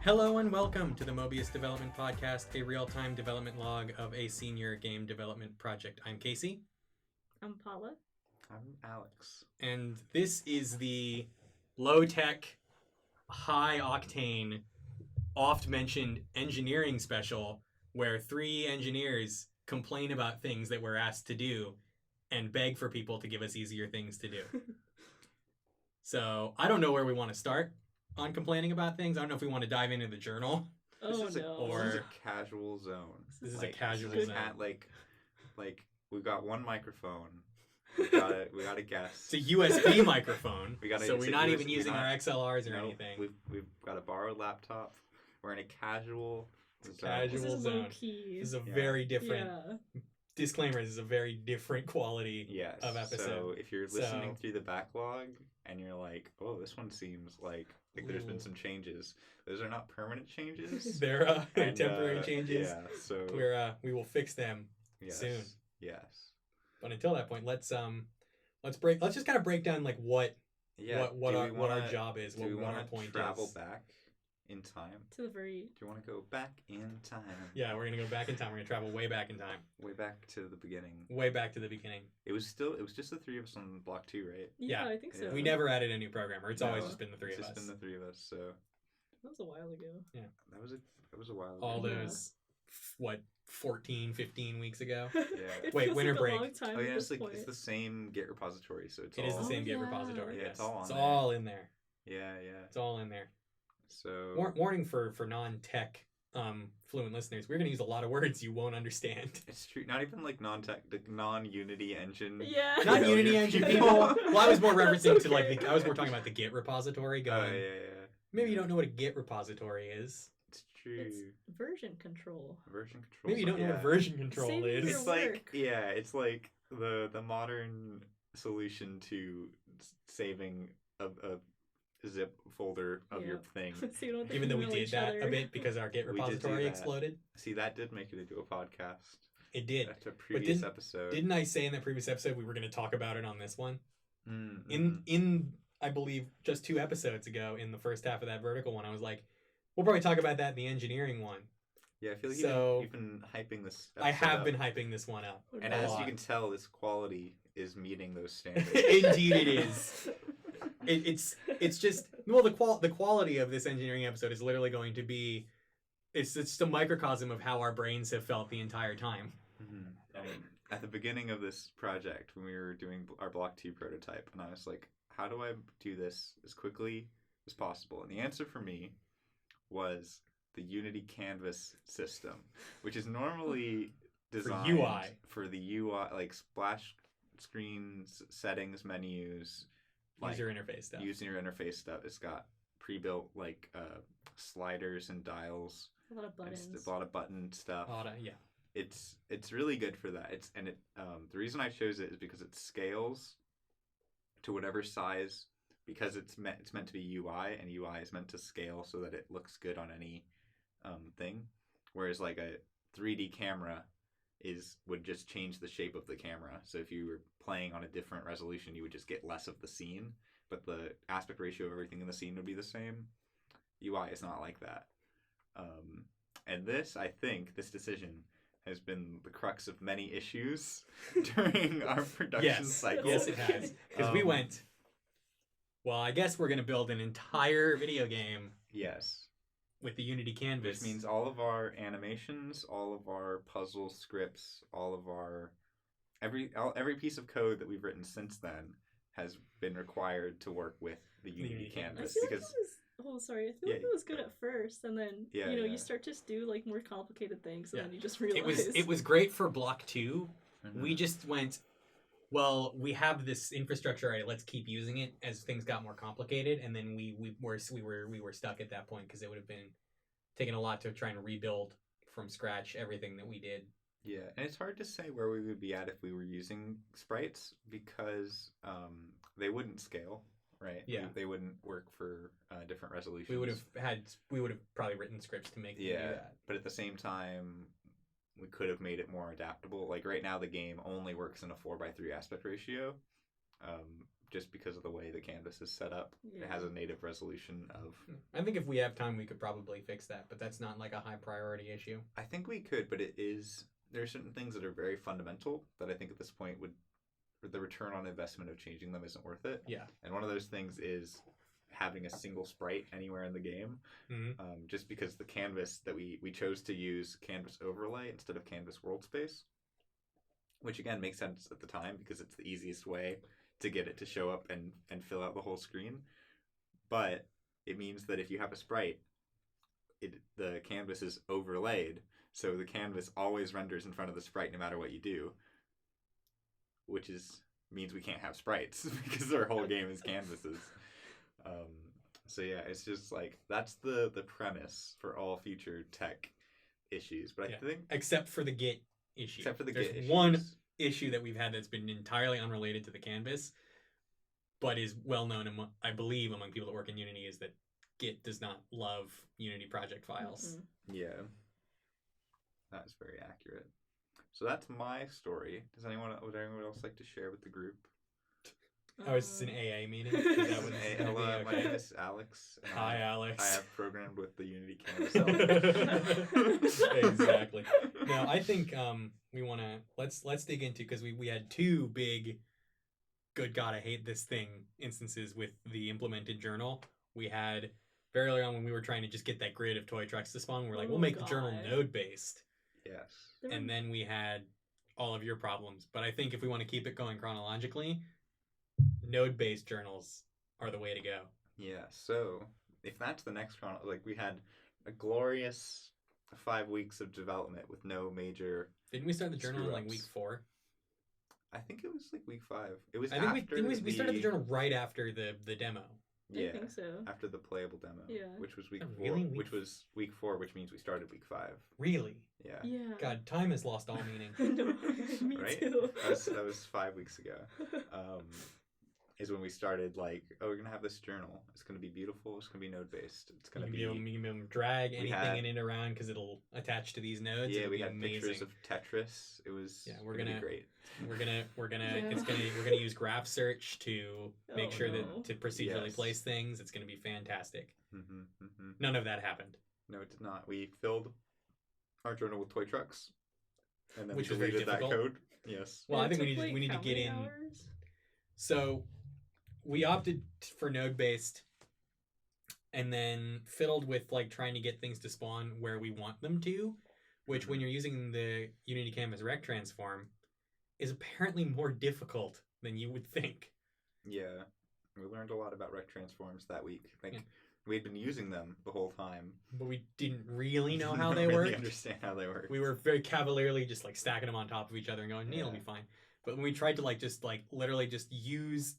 Hello and welcome to the Mobius Development Podcast, a real-time development log of a senior game development project. I'm Casey. I'm Paula. I'm Alex. And this is the low-tech, high-octane, oft-mentioned engineering special where three engineers complain about things that we're asked to do and beg for people to give us easier things to do. So, I don't know where we want to start on complaining about things. I don't know if we want to dive into the journal. Oh This is no. a casual zone. This is like, a casual this is zone. Like we've got one microphone. We got a guest. It's a USB microphone, so we're not US even using our XLRs or no, anything. We've got a borrowed laptop. We're in a casual zone. Casual This is zone. low key. This is a very different disclaimer. This is a very different quality Yes. of episode. So if you're listening through the backlog and you're like, oh, this one seems like there's been some changes. Those are not permanent changes. They're temporary changes. Yeah. So We will fix them soon. Yes. But until that point, let's just kind of break down like what our job is, what our point travel is. back in time? To the very... Do you want to go back in time? Yeah, we're gonna go back in time. We're gonna travel way back in time. Way back to the beginning. Way back to the beginning. It was just the three of us on block 2, right? Yeah, I think so. We never added a new programmer. It's always just been the three of us. It's just been the three of us. So that was a while ago. Yeah. That was a while ago. All those 14, 15 weeks ago. Yeah. Wait, winter break. Oh yeah, it's the same Git repository, so It is the same Git repository. Yeah, yes. it's all in there. Yeah. It's all in there. So warning for non-tech fluent listeners, we're going to use a lot of words you won't understand. It's true. Not even like non-tech, the non-Unity engine. Yeah. Not Unity engine people. Well, I was more referencing to I was more talking about the Git repository going. Yeah. Maybe you don't know what a Git repository is. It's true. It's version control. Maybe you don't know what version control is. It's it's like the modern solution to saving a zip folder of your thing. So you even though we did that a bit because our Git repository exploded. See, that did make it into a podcast. It did. That's a previous episode. Didn't I say in that previous episode we were going to talk about it on this one? Mm-hmm. In I believe just 2 episodes ago in the first half of that vertical one, I was like, we'll probably talk about that in the engineering one. Yeah, I feel like you've been hyping this episode I have been hyping this one up. And as you can tell, this quality is meeting those standards. Indeed it is. It's just the quality of this engineering episode is literally going to be it's just a microcosm of how our brains have felt the entire time. Mm-hmm. I mean, at the beginning of this project, when we were doing our Block 2 prototype, and I was like, how do I do this as quickly as possible? And the answer for me was the Unity Canvas system, which is normally designed for the UI, like splash screens, settings, menus, user interface stuff. It's got pre-built like sliders and dials. A lot of buttons. A lot of button stuff. Yeah. It's really good for that. The reason I chose it is because it scales to whatever size, because it's meant to be UI, and UI is meant to scale so that it looks good on any thing. Whereas like a 3D camera would just change the shape of the camera. So if you were playing on a different resolution, you would just get less of the scene, but the aspect ratio of everything in the scene would be the same. UI is not like that. And this decision has been the crux of many issues during our production cycle. Yes, it has. Because we went, well, I guess we're going to build an entire video game. Yes. With the Unity Canvas. Which means all of our animations, all of our puzzle scripts, all of our every piece of code that we've written since then has been required to work with the Unity Canvas. I feel like it was good at first, and then you start to do like more complicated things, and then you just realize it was great for Block 2. Mm-hmm. We just went, well, we have this infrastructure already. Let's keep using it as things got more complicated, and then we were stuck at that point because it would have been taking a lot to try and rebuild from scratch everything that we did. Yeah, and it's hard to say where we would be at if we were using sprites because they wouldn't scale, right? Yeah, they wouldn't work for different resolutions. We would have probably written scripts to make them do that. But at the same time, we could have made it more adaptable. Like right now, the game only works in a 4:3 aspect ratio, just because of the way the canvas is set up. It has a native resolution of... I think if we have time, we could probably fix that, but that's not like a high priority issue. I think we could, but there are certain things that are very fundamental that I think at this point the return on investment of changing them isn't worth it. Yeah. And one of those things is having a single sprite anywhere in the game. Just because the canvas that we chose to use canvas overlay instead of canvas world space, which again makes sense at the time because it's the easiest way to get it to show up and fill out the whole screen. But it means that if you have a sprite, the canvas is overlaid, so the canvas always renders in front of the sprite no matter what you do, which means we can't have sprites because our whole game is canvases. So yeah, it's just like that's the premise for all future tech issues. But I think except for the Git issue. There's one issue that we've had that's been entirely unrelated to the canvas, but is well known, I believe, among people that work in Unity, is that Git does not love Unity project files. Yeah, that's very accurate. So that's my story. Would anyone else like to share with the group? Oh, is this an AA meeting? Hello, my name is Alex. Hi, Alex. I have programmed with the Unity canvas. Exactly. No, I think we want to let's dig into, because we had two big good God I hate this thing instances with the implemented journal. We had very early on when we were trying to just get that grid of toy trucks to spawn. We're like, we'll make the journal node based. Yes. And then we had all of your problems. But I think if we want to keep it going chronologically, node-based journals are the way to go. Yeah, so if that's the next like we had a glorious 5 weeks of development with no major... Didn't we start the journal in like week 4? I think it was like week 5. It was we started the journal right after the demo. Yeah, I think so. After the playable demo, which was week 4, really? Which was week 4, which means we started week 5. Really? Yeah. God, time has lost all meaning. No, me right? too. That was 5 weeks ago. Is when we started like, we're gonna have this journal. It's gonna be beautiful. It's gonna be node based. It's gonna be able to drag anything in it around because it'll attach to these nodes. Yeah, we had pictures of Tetris. It was we're gonna be great. We're gonna use graph search to make sure that to procedurally place things. It's gonna be fantastic. None of that happened. No, it did not. We filled our journal with toy trucks, and then which we deleted that code. Yes. Well, I think we need to get in. Hours? So we opted for node based, and then fiddled with like trying to get things to spawn where we want them to, which when you're using the Unity Canvas Rect transform is apparently more difficult than you would think. Yeah, we learned a lot about Rect transforms that week. We'd been using them the whole time, but we didn't really know how they really worked. Understand how they work. We were very cavalierly just like stacking them on top of each other and going, "It'll be fine." But when we tried to literally just use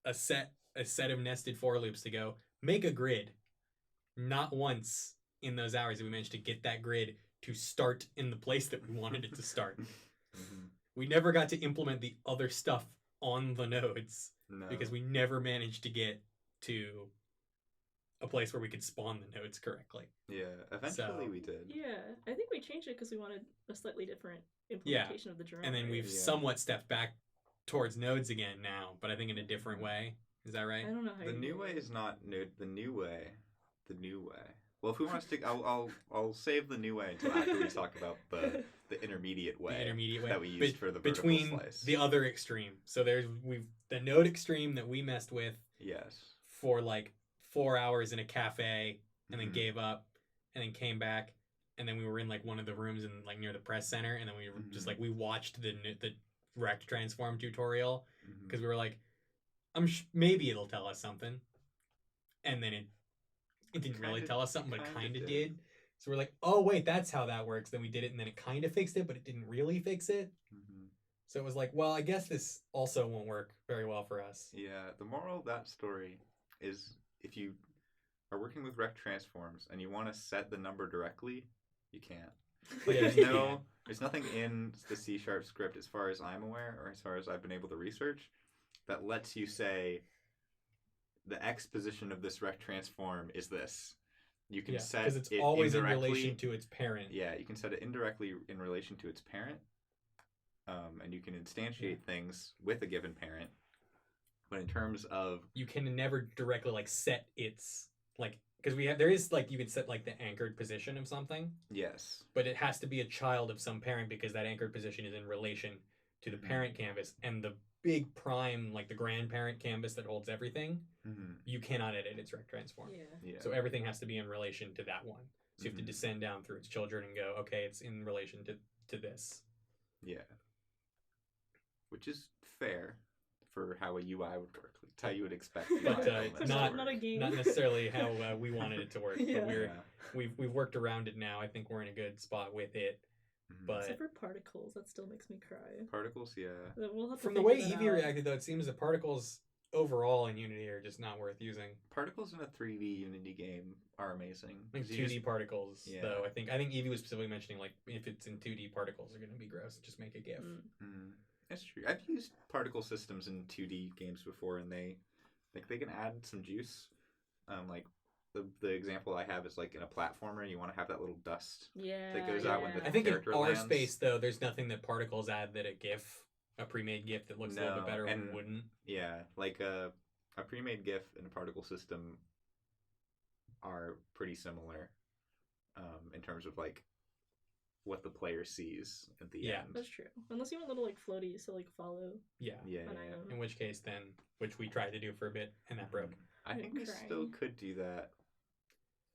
a set of nested for loops to go make a grid, not once in those hours did we manage to get that grid to start in the place that we wanted it to start. We never got to implement the other stuff on the nodes because we never managed to get to a place where we could spawn the nodes correctly. Yeah, eventually we did. Yeah, I think we changed it because we wanted a slightly different implementation of the journal. And then we've somewhat stepped back towards nodes again now, but I think in a different way. Is that right? I don't know how the new way is not node. The new way. Well, if we want to stick, I'll save the new way until after we talk about the intermediate way. The intermediate way that we used for the vertical between slice. The other extreme. So we've the node extreme that we messed with. Yes. For like 4 hours in a cafe, and then gave up, and then came back, and then we were in like one of the rooms in like near the press center, and then we were just like we watched the Rect transform tutorial because we were like, maybe it'll tell us something, and then it didn't really tell us something, but it kind of did. So we're like, oh wait, that's how that works. Then we did it, and then it kind of fixed it, but it didn't really fix it. So it was like, well, I guess this also won't work very well for us. Yeah, the moral of that story is if you are working with Rect transforms and you want to set the number directly, you can't. Like, there's nothing in the C# script, as far as I'm aware, or as far as I've been able to research, that lets you say the X position of this Rect transform is this. You can set because it's it always in relation to its parent. Yeah, you can set it indirectly in relation to its parent, and you can instantiate things with a given parent, But in terms of... You can never directly, like, set its, like... Because there is, like, you could set, like, the anchored position of something. Yes. But it has to be a child of some parent because that anchored position is in relation to the parent canvas. And the big prime, like, the grandparent canvas that holds everything, you cannot edit its rect transform. Yeah. So everything has to be in relation to that one. So you have to descend down through its children and go, okay, it's in relation to this. Yeah. Which is fair for how a UI would work. It's how you would expect. But not a game. Not necessarily how we wanted it to work. But we've worked around it now. I think we're in a good spot with it. But except for particles, that still makes me cry. Particles, yeah. We'll have to from the way Eevee reacted, though, it seems that particles overall in Unity are just not worth using. Particles in a 3D Unity game are amazing. Like 2D particles, though. I think Eevee was specifically mentioning, like, if it's in 2D, particles are going to be gross. Just make a GIF. That's true. I've used particle systems in 2D games before, and they can add some juice. Like the example I have is like in a platformer, you want to have that little dust that goes out when the character lands. I think in our space, though, there's nothing that particles add that a pre-made GIF that looks a little bit better wouldn't. Yeah, like a pre-made GIF and a particle system are pretty similar in terms of like what the player sees at the end. That's true. Unless you want little like floaties to like follow. Yeah. In which case, then, which we tried to do for a bit, and that broke. I think we still could do that.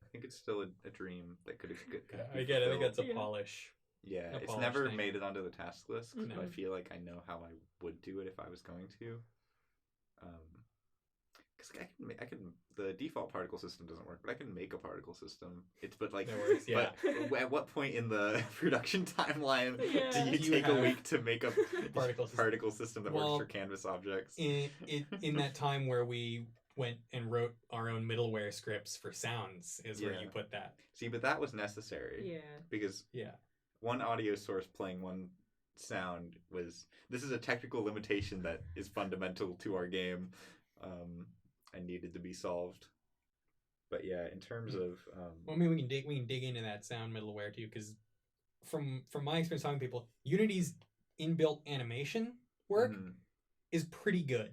I think it's still a dream that could I get it. I think that's a polish. Yeah, it's never made it onto the task list, but I feel like I know how I would do it if I was going to. Because I can. The default particle system doesn't work, but I can make a particle system. But at what point in the production timeline do you take a week to make a particle system that works for canvas objects? In that time where we went and wrote our own middleware scripts for sounds is where you put that. See, but that was necessary. Yeah. Because one audio source playing one sound this is a technical limitation that is fundamental to our game. And needed to be solved. But yeah, in terms of well, I mean, we can dig into that sound middleware too, because from my experience talking to people, Unity's inbuilt animation work is pretty good.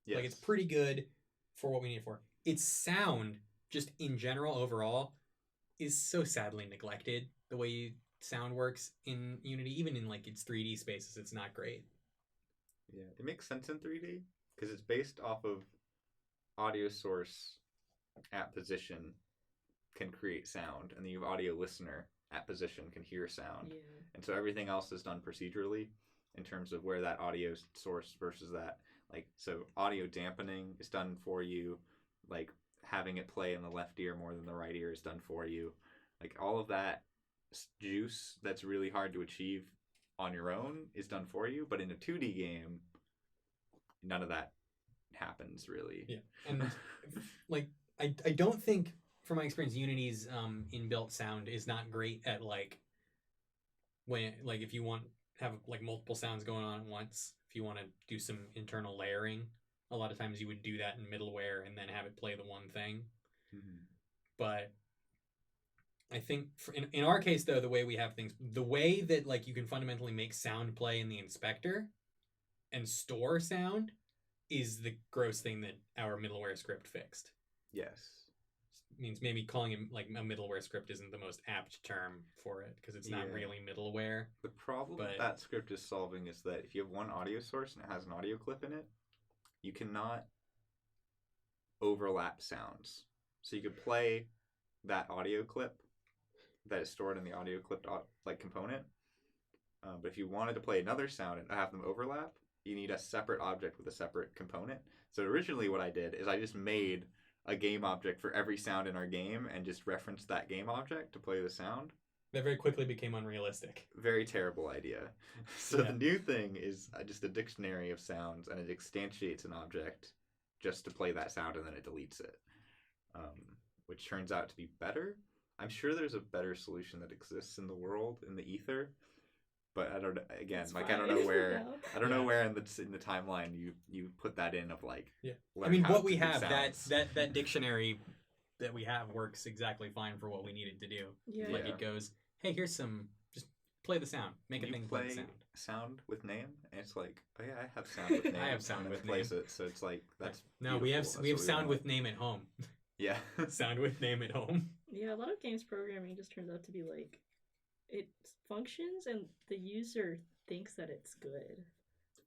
Yes. Like, it's pretty good for what we need it for. Its sound, just in general, overall, is so sadly neglected. The way sound works in Unity, even in like its 3D spaces, it's not great. Yeah, it makes sense in 3D because it's based off of audio source at position can create sound, and then you have audio listener at position can hear sound. And so everything else is done procedurally in terms of where that audio source versus that. Like, so audio dampening is done for you, like having it play in the left ear more than the right ear is done for you. Like, all of that juice that's really hard to achieve on your own is done for you, but in a 2D game, none of that happens really. And like I don't think, from my experience, Unity's inbuilt sound is not great at like when, like, if you want have like multiple sounds going on at once, if you want to do some internal layering, a lot of times you would do that in middleware and then have it play the one thing. But I think in our case, though, the way we have things, the way that like you can fundamentally make sound play in the inspector and store sound is the gross thing that our middleware script fixed. Yes. Means maybe calling it like a middleware script isn't the most apt term for it because it's not really middleware. The problem that script is solving is that if you have one audio source and it has an audio clip in it, you cannot overlap sounds. So you could play that audio clip that is stored in the audio clip like component, but if you wanted to play another sound and have them overlap, you need a separate object with a separate component. So originally what I did is I just made a game object for every sound in our game and just referenced that game object to play the sound. That very quickly became unrealistic. Very terrible idea. So the new thing is just a dictionary of sounds, and it instantiates an object just to play that sound, and then it deletes it, which turns out to be better. I'm sure there's a better solution that exists in the world, in the ether. But I don't. Again, it's like fine. I don't know where. I don't know where in the timeline you put that in of like. Yeah. I mean, what we have that dictionary that we have works exactly fine for what we needed to do. Yeah. Like it goes, hey, here's some just play the sound. Make a thing play the sound. Sound with name, and it's like, oh yeah, I have sound with name. I have sound with name. Plays it, so it's like that's no. We have sound with name at home. Yeah, sound with name at home. Yeah, a lot of games programming just turns out to be like, it functions and the user thinks that it's good.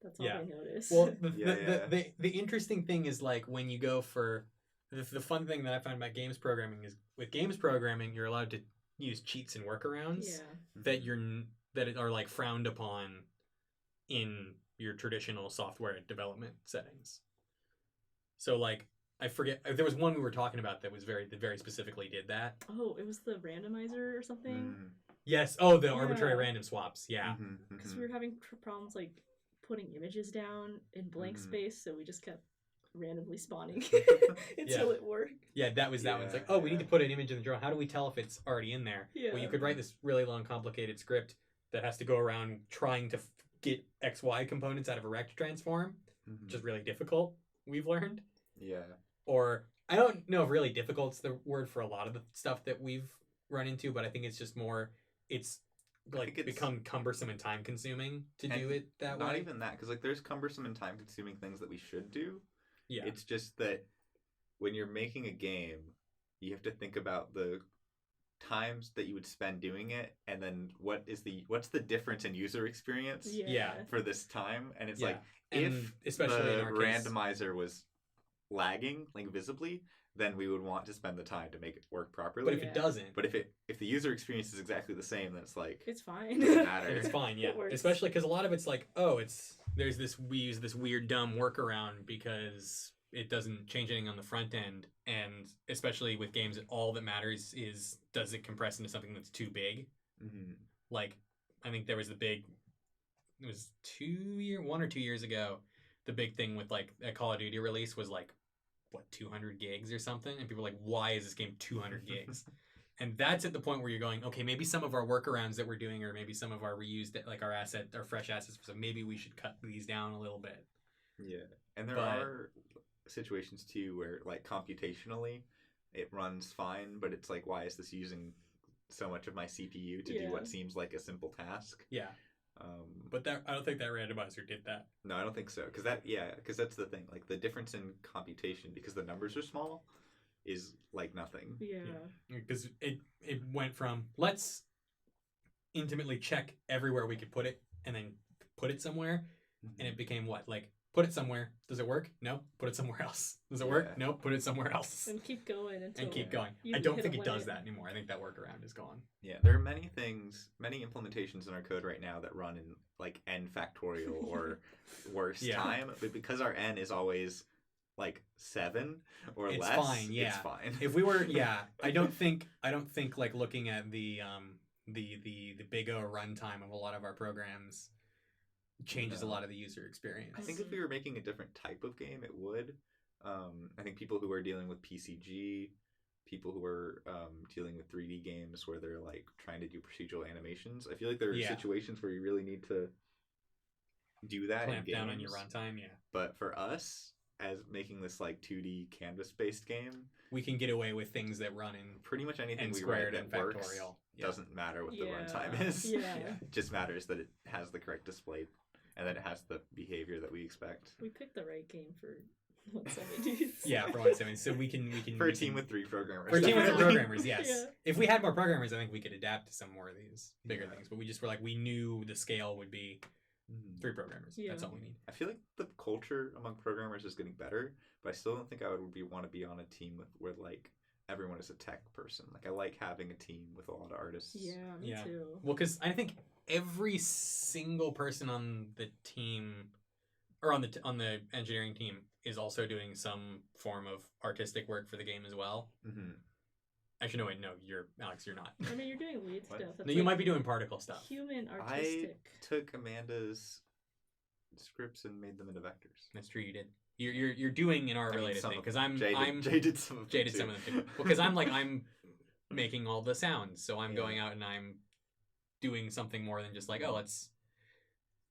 That's all I notice. Well, the interesting thing is like when you go for the fun thing that I find about games programming is with games programming you're allowed to use cheats and workarounds that are like frowned upon in your traditional software development settings. So like I forget there was one we were talking about that very specifically did that. Oh, it was the randomizer or something. Yes. Oh, the arbitrary random swaps. Yeah. Because we were having problems like putting images down in blank space, so we just kept randomly spawning until it worked. Yeah, that was that one. It's like, oh, we need to put an image in the drawing. How do we tell if it's already in there? Yeah. Well, you could write this really long, complicated script that has to go around trying to get XY components out of a rect transform, which is really difficult, we've learned. Yeah. Or, I don't know if really difficult's the word for a lot of the stuff that we've run into, but I think it's just more, it's like become cumbersome and time consuming to do it that way. Not even that, because like there's cumbersome and time consuming things that we should do. Yeah. It's just that when you're making a game, you have to think about the times that you would spend doing it, and then what's the difference in user experience for this time. And it's like, if especially the randomizer was lagging like visibly, then we would want to spend the time to make it work properly. But if it doesn't, but if the user experience is exactly the same, then it's like it's fine. It doesn't matter. It's fine, yeah. It especially because a lot of it's like, oh, we use this weird dumb workaround because it doesn't change anything on the front end, and especially with games, all that matters is does it compress into something that's too big. Like, I think there was it was 1 or 2 years ago, the big thing with like a Call of Duty release was like, what, 200 gigs or something? And people were like, why is this game 200 gigs? And that's at the point where you're going, okay, maybe some of our workarounds that we're doing, or maybe some of our reused, like our fresh assets, so maybe we should cut these down a little bit. Yeah. And there are situations too where like computationally it runs fine, but it's like, why is this using so much of my CPU to do what seems like a simple task? Yeah. But I don't think that randomizer did that. No, I don't think so. Because that's the thing. Like the difference in computation, because the numbers are small, is like nothing. Yeah. Because it went from let's intimately check everywhere we could put it, and then put it somewhere, and it became what, like, put it somewhere. Does it work? No. Put it somewhere else. Does it work? No. Put it somewhere else. And keep going until. I don't think it does that anymore. I think that workaround is gone. Yeah, there are many implementations in our code right now that run in like n factorial or worse time, but because our n is always like 7 or it's less, fine. Yeah. It's fine. If we were, I don't think like looking at the big O runtime of a lot of our programs changes a lot of the user experience. I think if we were making a different type of game, it would. I think people who are dealing with PCG, people who are dealing with 3D games where they're like trying to do procedural animations, I feel like there are situations where you really need to do that. Clamp down on your runtime, But for us, as making this like 2D canvas-based game, we can get away with things that run in pretty much anything we write that works. Doesn't matter what the runtime is. It just matters that it has the correct display and that it has the behavior that we expect. We picked the right game for 170s. For 170s. So we can for a team with 3 programmers. For a team with 3 programmers, yes. If we had more programmers, I think we could adapt to some more of these bigger things. But we just were like, we knew the scale would be 3 programmers. That's all we need. I feel like the culture among programmers is getting better, but I still don't think I would want to be on a team where like everyone is a tech person. Like I like having a team with a lot of artists. Yeah, me too. Well, because I think every single person on the team, or on the engineering team, is also doing some form of artistic work for the game as well. Actually, no, wait, no, Alex, you're not. I mean, you're doing lead stuff. No, you might be doing particle stuff. Human artistic. I took Amanda's scripts and made them into vectors. That's true, you did. You're doing an art related thing, because Jay did some of them too. Because I'm making all the sounds, so I'm going out and I'm doing something more than just like, oh, let's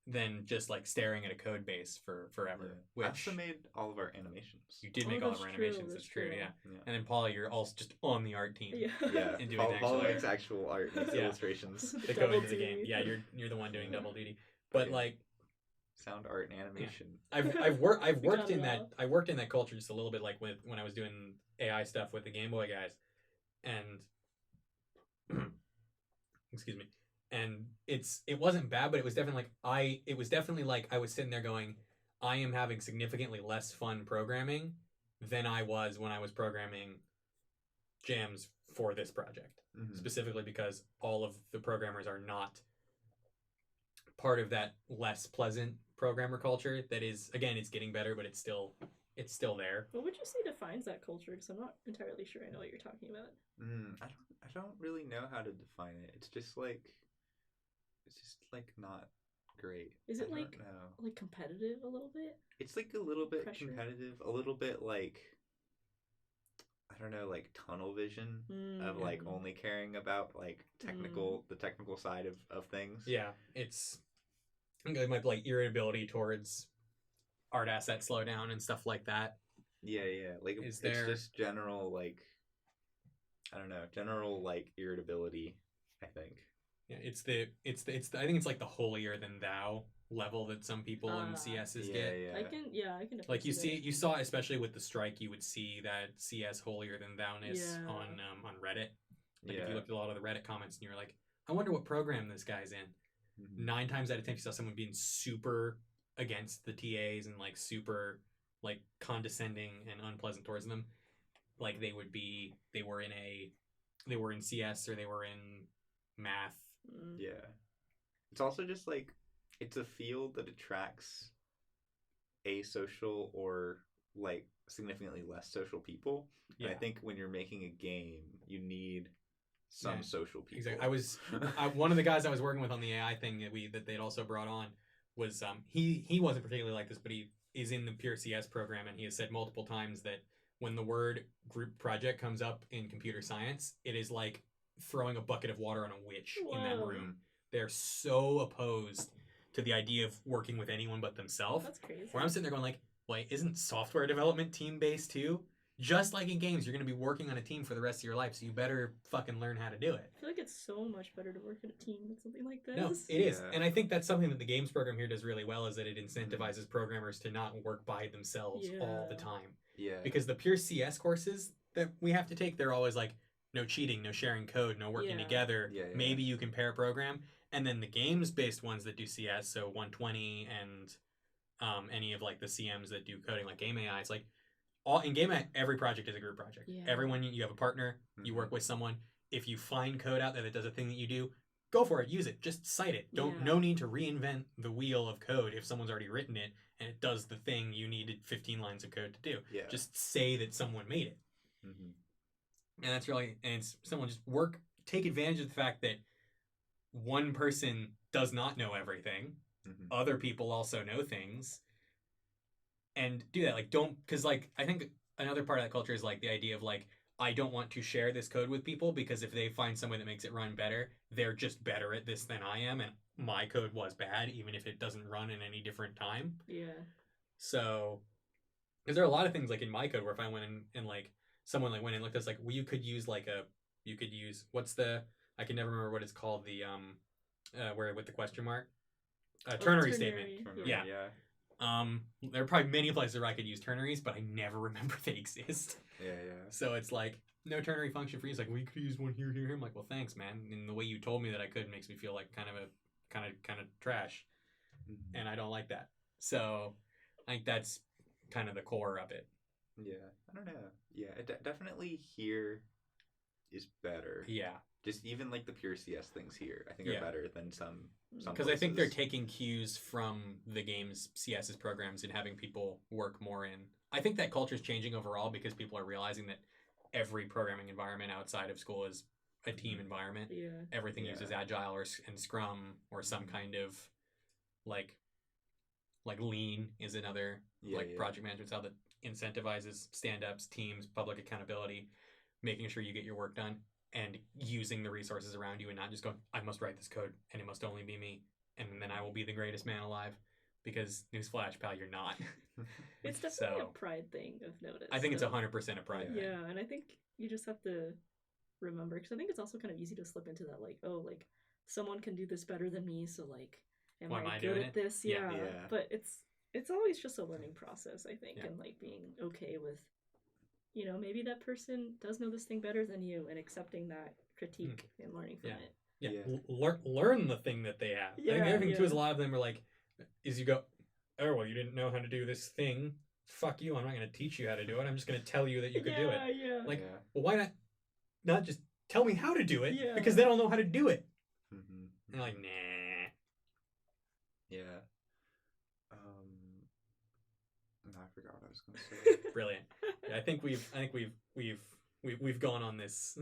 than just like staring at a code base for forever. Yeah. Which I also made all of our animations. You did make all of our animations. That's true. Yeah. And then Paula, you're also just on the art team. Yeah. And doing Paula makes actual art, makes illustrations. The go into the game. Yeah, you're the one doing double duty. But like sound art and animation. I've worked in that culture just a little bit, like when I was doing AI stuff with the Game Boy guys, and excuse me, and it wasn't bad, but it was definitely like I was sitting there going, I am having significantly less fun programming than I was when I was programming jams for this project, specifically because all of the programmers are not part of that less pleasant programmer culture that is, again, it's getting better, but it's still there. What would you say defines that culture? Because I'm not entirely sure I know what you're talking about. I don't really know how to define it. It's just like not great. Is it like competitive a little bit? It's like a little bit competitive, a little bit like, I don't know, like tunnel vision of like only caring about like the technical side of things. Yeah, it might be like irritability towards art asset slowdown and stuff like that. Yeah. Like it's just general like, I don't know, general like irritability, I think. Yeah, it's the I think it's like the holier than thou level that some people in CSs get. Yeah. I can like you saw especially with the strike, you would see that CS holier than thou-ness on Reddit. Like if you looked at a lot of the Reddit comments and you were like, I wonder what program this guy's in. 9 times out of 10 you saw someone being super against the TAs and like super like condescending and unpleasant towards them. Like they were in CS or they were in math. Yeah. It's also just like, it's a field that attracts asocial or like significantly less social people. Yeah. And I think when you're making a game, you need some social people. Exactly. One of the guys I was working with on the AI thing that they'd also brought on was he wasn't particularly like this, but he is in the pure CS program, and he has said multiple times that when the word group project comes up in computer science, it is like throwing a bucket of water on a witch in that room. They're so opposed to the idea of working with anyone but themselves. That's crazy. Where I'm sitting there going like, wait, isn't software development team-based too? Just like in games, you're going to be working on a team for the rest of your life, so you better fucking learn how to do it. I feel like it's so much better to work in a team than something like this. No, it is. And I think that's something that the games program here does really well, is that it incentivizes programmers to not work by themselves all the time. Yeah. Because the pure CS courses that we have to take, they're always like, no cheating, no sharing code, no working together. Yeah. Maybe you can pair program. And then the games-based ones that do CS, so 120 and any of like the CMs that do coding, like Game AI, it's like, in Game AI, every project is a group project. Yeah. Everyone, you have a partner, you work with someone. If you find code out there that does a thing that you do, go for it, use it, just cite it. No need to reinvent the wheel of code if someone's already written it and it does the thing you needed 15 lines of code to do. Yeah. Just say that someone made it. And that's really, and it's someone just take advantage of the fact that one person does not know everything. Other people also know things. And do that. Like, because like, I think another part of that culture is like the idea of like, I don't want to share this code with people because if they find someone that makes it run better, they're just better at this than I am. And my code was bad, even if it doesn't run in any different time. Yeah. So, because there are a lot of things like in my code where if I went in and like, someone like went and looked at this, like, well, you could use I can never remember what it's called, the where with the question mark, ternary statement. Yeah. There are probably many places where I could use ternaries, but I never remember they exist. Yeah. So it's like, no ternary function for you. It's like, well, you could use one here. I'm like, well, thanks, man. And the way you told me that I could makes me feel like kind of trash, and I don't like that. So I think that's kind of the core of it. Yeah, I don't know. Yeah, definitely here is better. Yeah. Just even like the pure CS things here, I think are better than some because I think they're taking cues from the game's CS's programs and having people work more in. I think that culture is changing overall because people are realizing that every programming environment outside of school is a team environment. Yeah. Everything uses Agile and Scrum or some kind of like Lean is another project management style that incentivizes stand-ups, teams, public accountability, making sure you get your work done, and using the resources around you and not just going, I must write this code and it must only be me. and then I will be the greatest man alive. Because newsflash, pal, you're not. It's definitely a pride thing, I've noticed. I think it's 100% a pride thing. Yeah, and I think you just have to remember, because I think it's also kind of easy to slip into that, like, oh, like, someone can do this better than me, so, like, am I good at this? Yeah. But it's always just a learning process, I think, and, like, being okay with, you know, maybe that person does know this thing better than you, and accepting that critique and learning from it. Yeah. Learn the thing that they have. I think the other thing, too, is a lot of them are like, is you go, oh, well, you didn't know how to do this thing. Fuck you. I'm not going to teach you how to do it. I'm just going to tell you that you could do it. Like, well, why not just tell me how to do it? Because then I'll know how to do it. And you're like, nah. Yeah. No, I forgot what I was going to say. Brilliant. Yeah, I think we've gone on this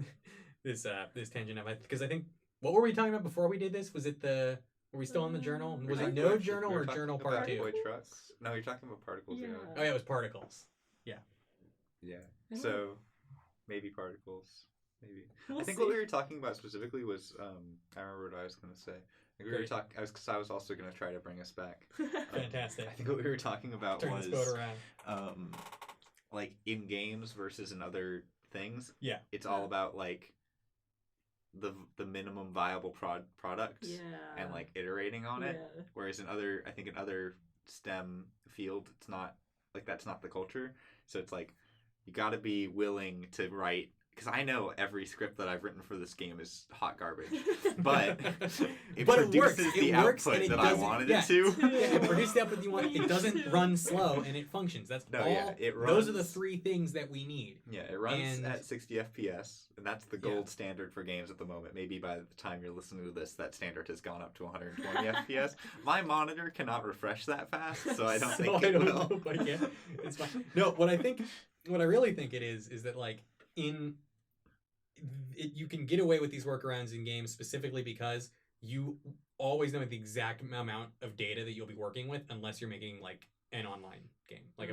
this tangent of it, because I think, what were we talking about before we did this? Was it were we still in the journal? Was it no journal or journal part 2? Toy trucks? No, you're talking about particles. Yeah. Oh yeah, it was particles. Yeah. Yeah. So maybe particles. Maybe. I think what we were talking about specifically was I remember what I was going to say. I think we were talking. I was also going to try to bring us back. Fantastic. I think what we were talking about Turn was this boat around. Like in games versus in other things. Yeah. It's all about like the minimum viable product and like iterating on it. Whereas in other STEM field, it's not like, that's not the culture. So it's like you got to be willing to write, because I know every script that I've written for this game is hot garbage, but it produces the output that I wanted it to. It produces the output you want. It doesn't run slow, and it functions. That's all. Yeah, it runs, those are the 3 things that we need. Yeah, it runs at 60 FPS, and that's the gold standard for games at the moment. Maybe by the time you're listening to this, that standard has gone up to 120 FPS. My monitor cannot refresh that fast, so I don't think it will. But yeah, it's fine. No, what I really think it is that like you can get away with these workarounds in games specifically because you always know the exact amount of data that you'll be working with, unless you're making like an online game, like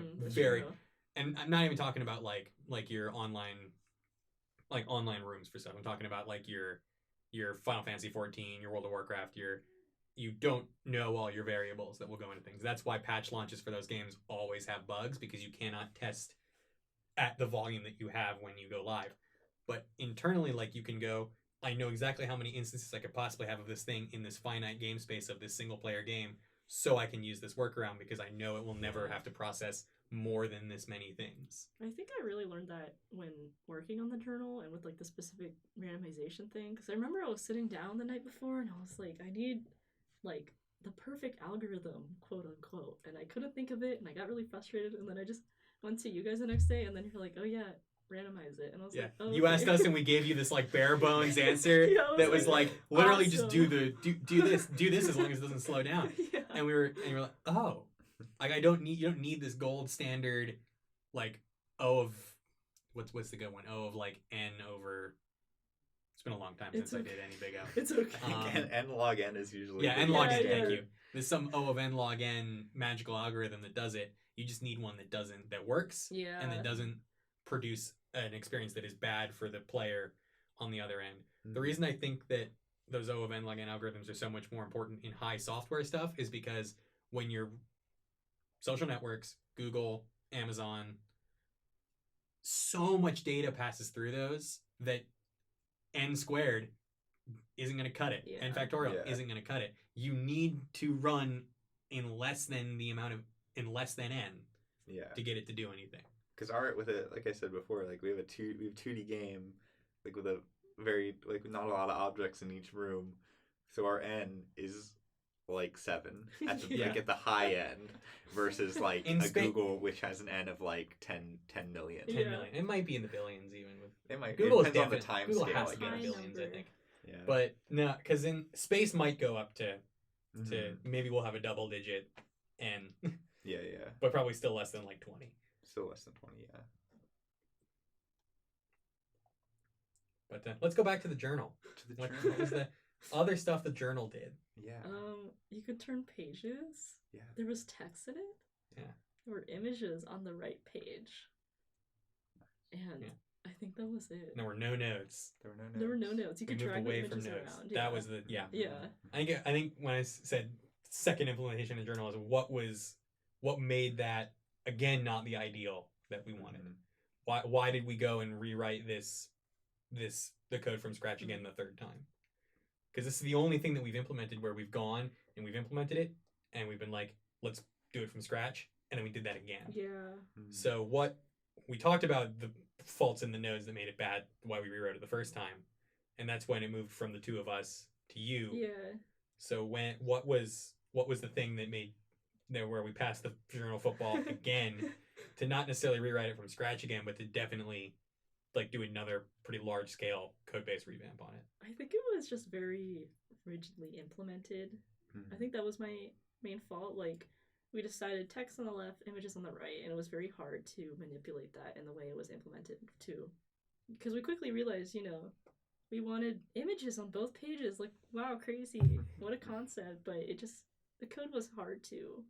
and I'm not even talking about like your online rooms for stuff. I'm talking about like your Final Fantasy 14, your World of Warcraft, you don't know all your variables that will go into things. That's why patch launches for those games always have bugs, because you cannot test at the volume that you have when you go live. But internally, like, you can go, I know exactly how many instances I could possibly have of this thing in this finite game space of this single-player game, so I can use this workaround because I know it will never have to process more than this many things. I think I really learned that when working on the journal and with, like, the specific randomization thing. Because I remember I was sitting down the night before and I was like, I need, like, the perfect algorithm, quote-unquote. And I couldn't think of it, and I got really frustrated, and then I just went to you guys the next day, and then you're like, oh yeah, randomize it. And I was like, oh, you asked us and we gave you this like bare bones answer that was like literally awesome. Just do this as long as it doesn't slow down. And you were like, oh, like you don't need this gold standard like O of what's the good one? O of like N over. It's been a long time since I did any big O. It's okay. N log N is usually N log N. Thank you. There's some O of N log N magical algorithm that does it. You just need one that works and that doesn't produce an experience that is bad for the player on the other end. Mm-hmm. The reason I think that those O of N log N algorithms are so much more important in high software stuff is because when you're social networks, Google, Amazon, so much data passes through those that N squared isn't going to cut it. N factorial isn't going to cut it. You need to run in less than N to get it to do anything. Because with it, like I said before, like we have 2D game, like with a very like not a lot of objects in each room, so our N is like 7 at the like at the high end, versus like Google, which has an N of like 10 million. 10 million. It might be in the billions even. It might. Google depends on the time Google scale. Has to be in the billions, I think. Yeah. But no, because in space might go up to maybe we'll have a double digit N. Yeah. But probably still less than like 20. Still less than 20, yeah. But let's go back to the journal. What was the other stuff the journal did? Yeah. You could turn pages. Yeah. There was text in it. Yeah. There were images on the right page. And I think that was it. There were no notes. There were no notes. You could drag the images around. That was the Yeah. I think when I said second implementation of journalism, what made that again not the ideal that we wanted? Why did we go and rewrite the code from scratch again the third time? Because this is the only thing that we've implemented where we've gone and we've implemented it and we've been like, let's do it from scratch, and then we did that again. Yeah. So what we talked about the faults in the nodes that made it bad, why we rewrote it the first time, and that's when it moved from the two of us to you. Yeah. So what was the thing that made where we passed the journal football again to not necessarily rewrite it from scratch again, but to definitely like do another pretty large scale code base revamp on it? I think it was just very rigidly implemented. I think that was my main fault. Like, we decided text on the left, images on the right, and it was very hard to manipulate that in the way it was implemented too. Because we quickly realized, we wanted images on both pages. Like, wow, crazy. What a concept. But the code was hard to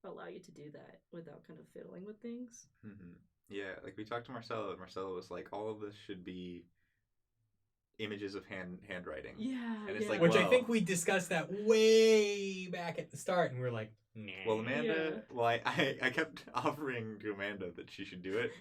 allow you to do that without kind of fiddling with things. Yeah, like we talked to Marcelo, and Marcelo was like, all of this should be images of handwriting. Yeah, and it's which I think we discussed that way back at the start, and we were like, nah. Well, Amanda, I kept offering to Amanda that she should do it.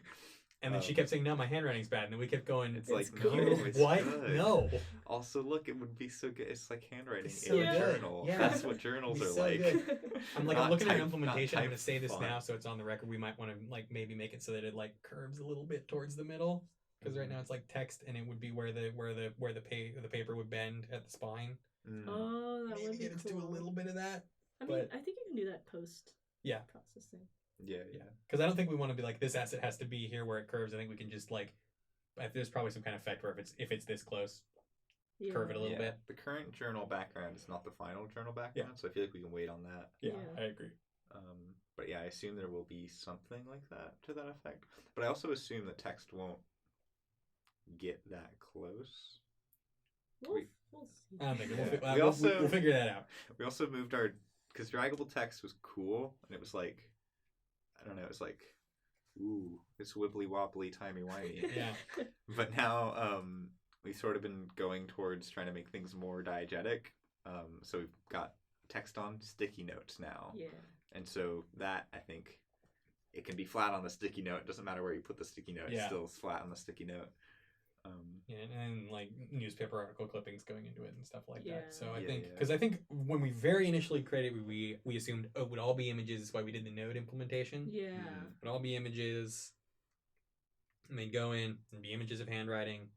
And then she kept saying, no, my handwriting's bad. And then we kept going, it's like, no, it's what? good. No. Also, look, it would be so good. It's like handwriting so in a good. journal. Yeah. That's what journals are so like. Good. I'm looking at implementation. I'm going to say this font. now so it's on the record. We might want to maybe make it so that it curves a little bit towards the middle. Because right now it's like text, and it would be where the paper would bend at the spine. Oh, that would be cool. Let's do a little bit of that. I mean, I think you can do that post processing. Yeah. Because I don't think we want to be like, this asset has to be here where it curves. I think we can just there's probably some kind of effect where if it's this close, curve it a little bit. The current journal background is not the final journal background, so I feel like we can wait on that. Yeah, I agree. But yeah, I assume there will be something like that to that effect. But I also assume that text won't get that close. We'll see. I don't think we'll figure that out. We also moved because draggable text was cool, and it was like, I don't know, it was like, ooh, it's wibbly wobbly, timey wimey. Yeah. But now we've sort of been going towards trying to make things more diegetic. So we've got text on sticky notes now. Yeah. And so that, I think, it can be flat on the sticky note. It doesn't matter where you put the sticky note. It's still flat on the sticky note. And newspaper article clippings going into it and stuff like that. So I think, yeah. because I think when we very initially created it, we assumed it would all be images. That's why we did the node implementation. Yeah. It would all be images, and they'd go in and be images of handwriting,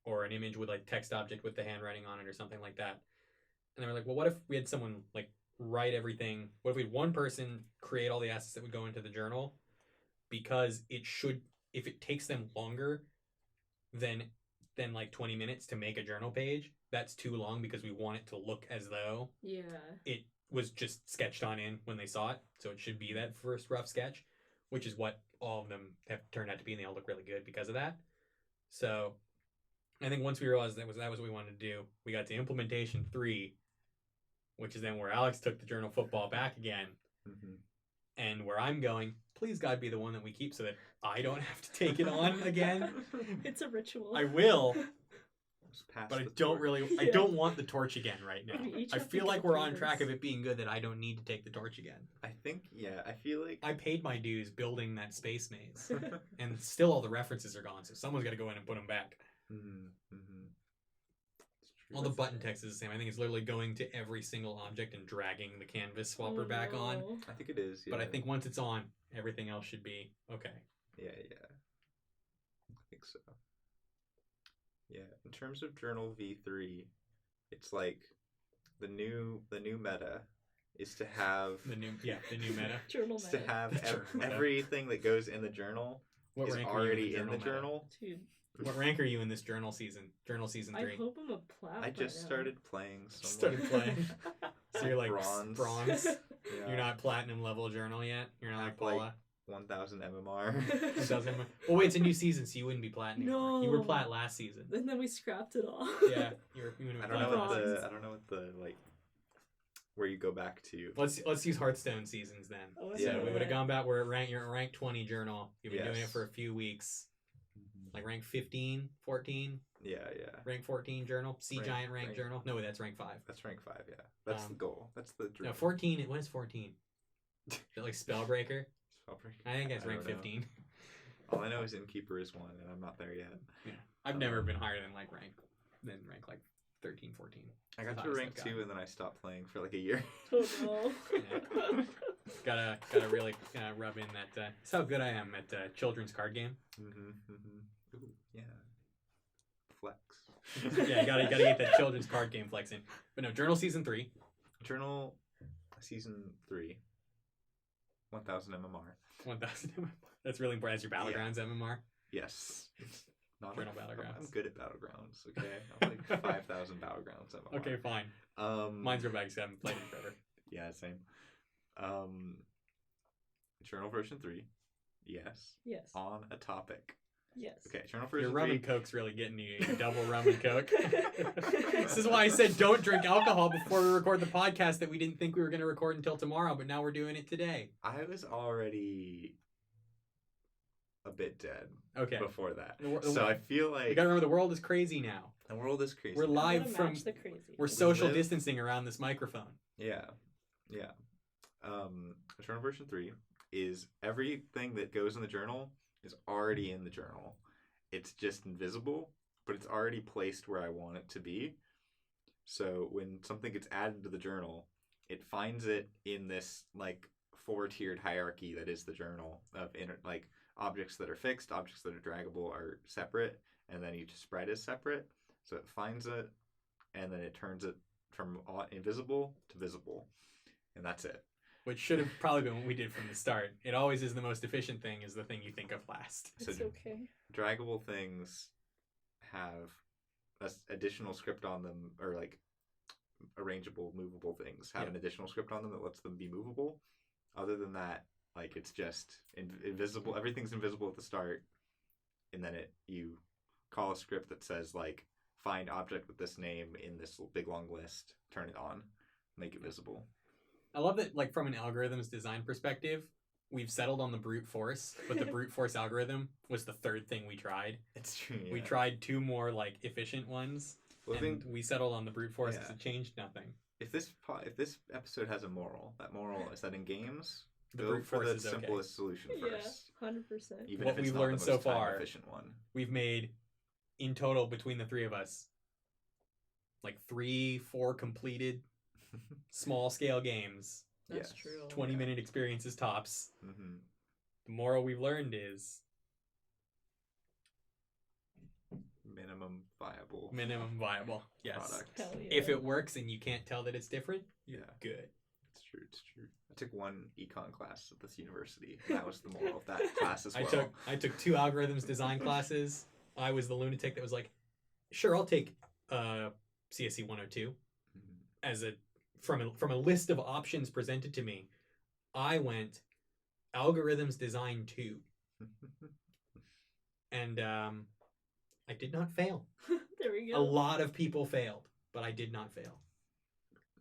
or an image with text object with the handwriting on it or something like that. And they were like, well, what if we had someone write everything? What if we had one person create all the assets that would go into the journal? Because if it takes them longer than 20 minutes to make a journal page, that's too long, because we want it to look as though it was just sketched on in when they saw it. So it should be that first rough sketch, which is what all of them have turned out to be, and they all look really good because of that. So I think once we realized that was what we wanted to do, we got to implementation 3, which is then where Alex took the journal football back again. And where I'm going, please God be the one that we keep so that I don't have to take it on again. It's a ritual. I will. But I don't want the torch again right now. I feel like we're on track of it being good that I don't need to take the torch again. I think, I feel like I paid my dues building that space maze. And still all the references are gone, so someone's got to go in and put them back. All the button text is the same. I think it's literally going to every single object and dragging the canvas swapper back on. I think it is, But I think once it's on, everything else should be okay. Yeah. I think so. Yeah, in terms of Journal V3, it's like the new meta is to have the new meta. Journal meta. To have everything that goes in the journal is already in the journal. Dude. What rank are you in this journal season? Journal season 3. I hope I'm a plat. I just started playing. So you're like bronze. Yeah. You're not platinum level journal yet. You're not like Paula. 1,000 MMR. 1,000 MMR. Well, wait, it's a new season, so you wouldn't be plat anymore. No. You were plat last season. And then we scrapped it all. Yeah, I don't know what the where you go back to. Let's use Hearthstone seasons then. Oh, so we would have gone back. You're at rank 20 journal. You've been doing it for a few weeks. like rank 15, 14. Yeah. Rank 14 journal. Giant rank journal. No, that's rank 5. That's rank 5. Yeah, that's the goal. That's the dream. No, 14. What is 14? Is it like Spellbreaker? I think that's rank 15. All I know is Innkeeper is 1, and I'm not there yet. Yeah, I've never been higher than rank like 13, 14. I got to rank 2, and then I stopped playing for like a year. Oh no. Yeah. Gotta really rub in that. That's how good I am at children's card game. Ooh, yeah. Flex. Yeah, you gotta get that children's card game flex in. But no, Journal Season 3. Journal Season 3. 1000 MMR. 1000 MMR. That's really important. That's your Battlegrounds MMR? Yes. Journal Battlegrounds. I'm good at Battlegrounds, okay? I'm like 5,000 Battlegrounds MMR. Okay, fine. Mine's real bad because I haven't played it forever. Yeah, same. Journal version 3. Yes. Yes. On a topic. Yes. Okay, Journal version 3. Your rum and coke's really getting you. Double rum and coke. This is why I said don't drink alcohol before we record the podcast that we didn't think we were going to record until tomorrow, but now we're doing it today. I was already a bit dead before that. So I feel like... You got to remember, the world is crazy now. The world is crazy. We're live from... We're social distancing around this microphone. Yeah. Journal version 3 is everything that goes in the journal is already in the journal. It's just invisible, but it's already placed where I want it to be. So when something gets added to the journal, it finds it in this like 4-tiered hierarchy that is the journal of like objects that are fixed, objects that are draggable are separate, and then each spread is separate. So it finds it, and then it turns it from invisible to visible, and that's it. Which should have probably been what we did from the start. It always is the most efficient thing, is the thing you think of last. It's okay. Draggable things have additional script on them, or like arrangeable, movable things have an additional script on them that lets them be movable. Other than that, like it's just invisible. Everything's invisible at the start, and then you call a script that says like find object with this name in this big long list, turn it on, make it visible. I love that, like, from an algorithms design perspective, we've settled on the brute force, but the brute force algorithm was the third thing we tried. It's true. Yeah. We tried 2 more, like, efficient ones, and we settled on the brute force because it changed nothing. If this episode has a moral, that moral is that in games, the go brute for force the is simplest solution first. Yeah, 100%. Even what if it's we've not learned the so most far, time-efficient one. We've made, in total, between the 3 of us, like 3-4 completed small-scale games. That's true. 20-minute experiences tops. Mm-hmm. The moral we've learned is minimum viable. Yes. Product. Hell yeah. If it works and you can't tell that it's different, yeah, good. It's true. I took 1 econ class at this university. And that was the moral of that class as well. I took 2 algorithms design classes. I was the lunatic that was like, sure, I'll take CSE 102 as from a list of options presented to me. I went algorithms design 2. And I did not fail. There we go. A lot of people failed, but I did not fail.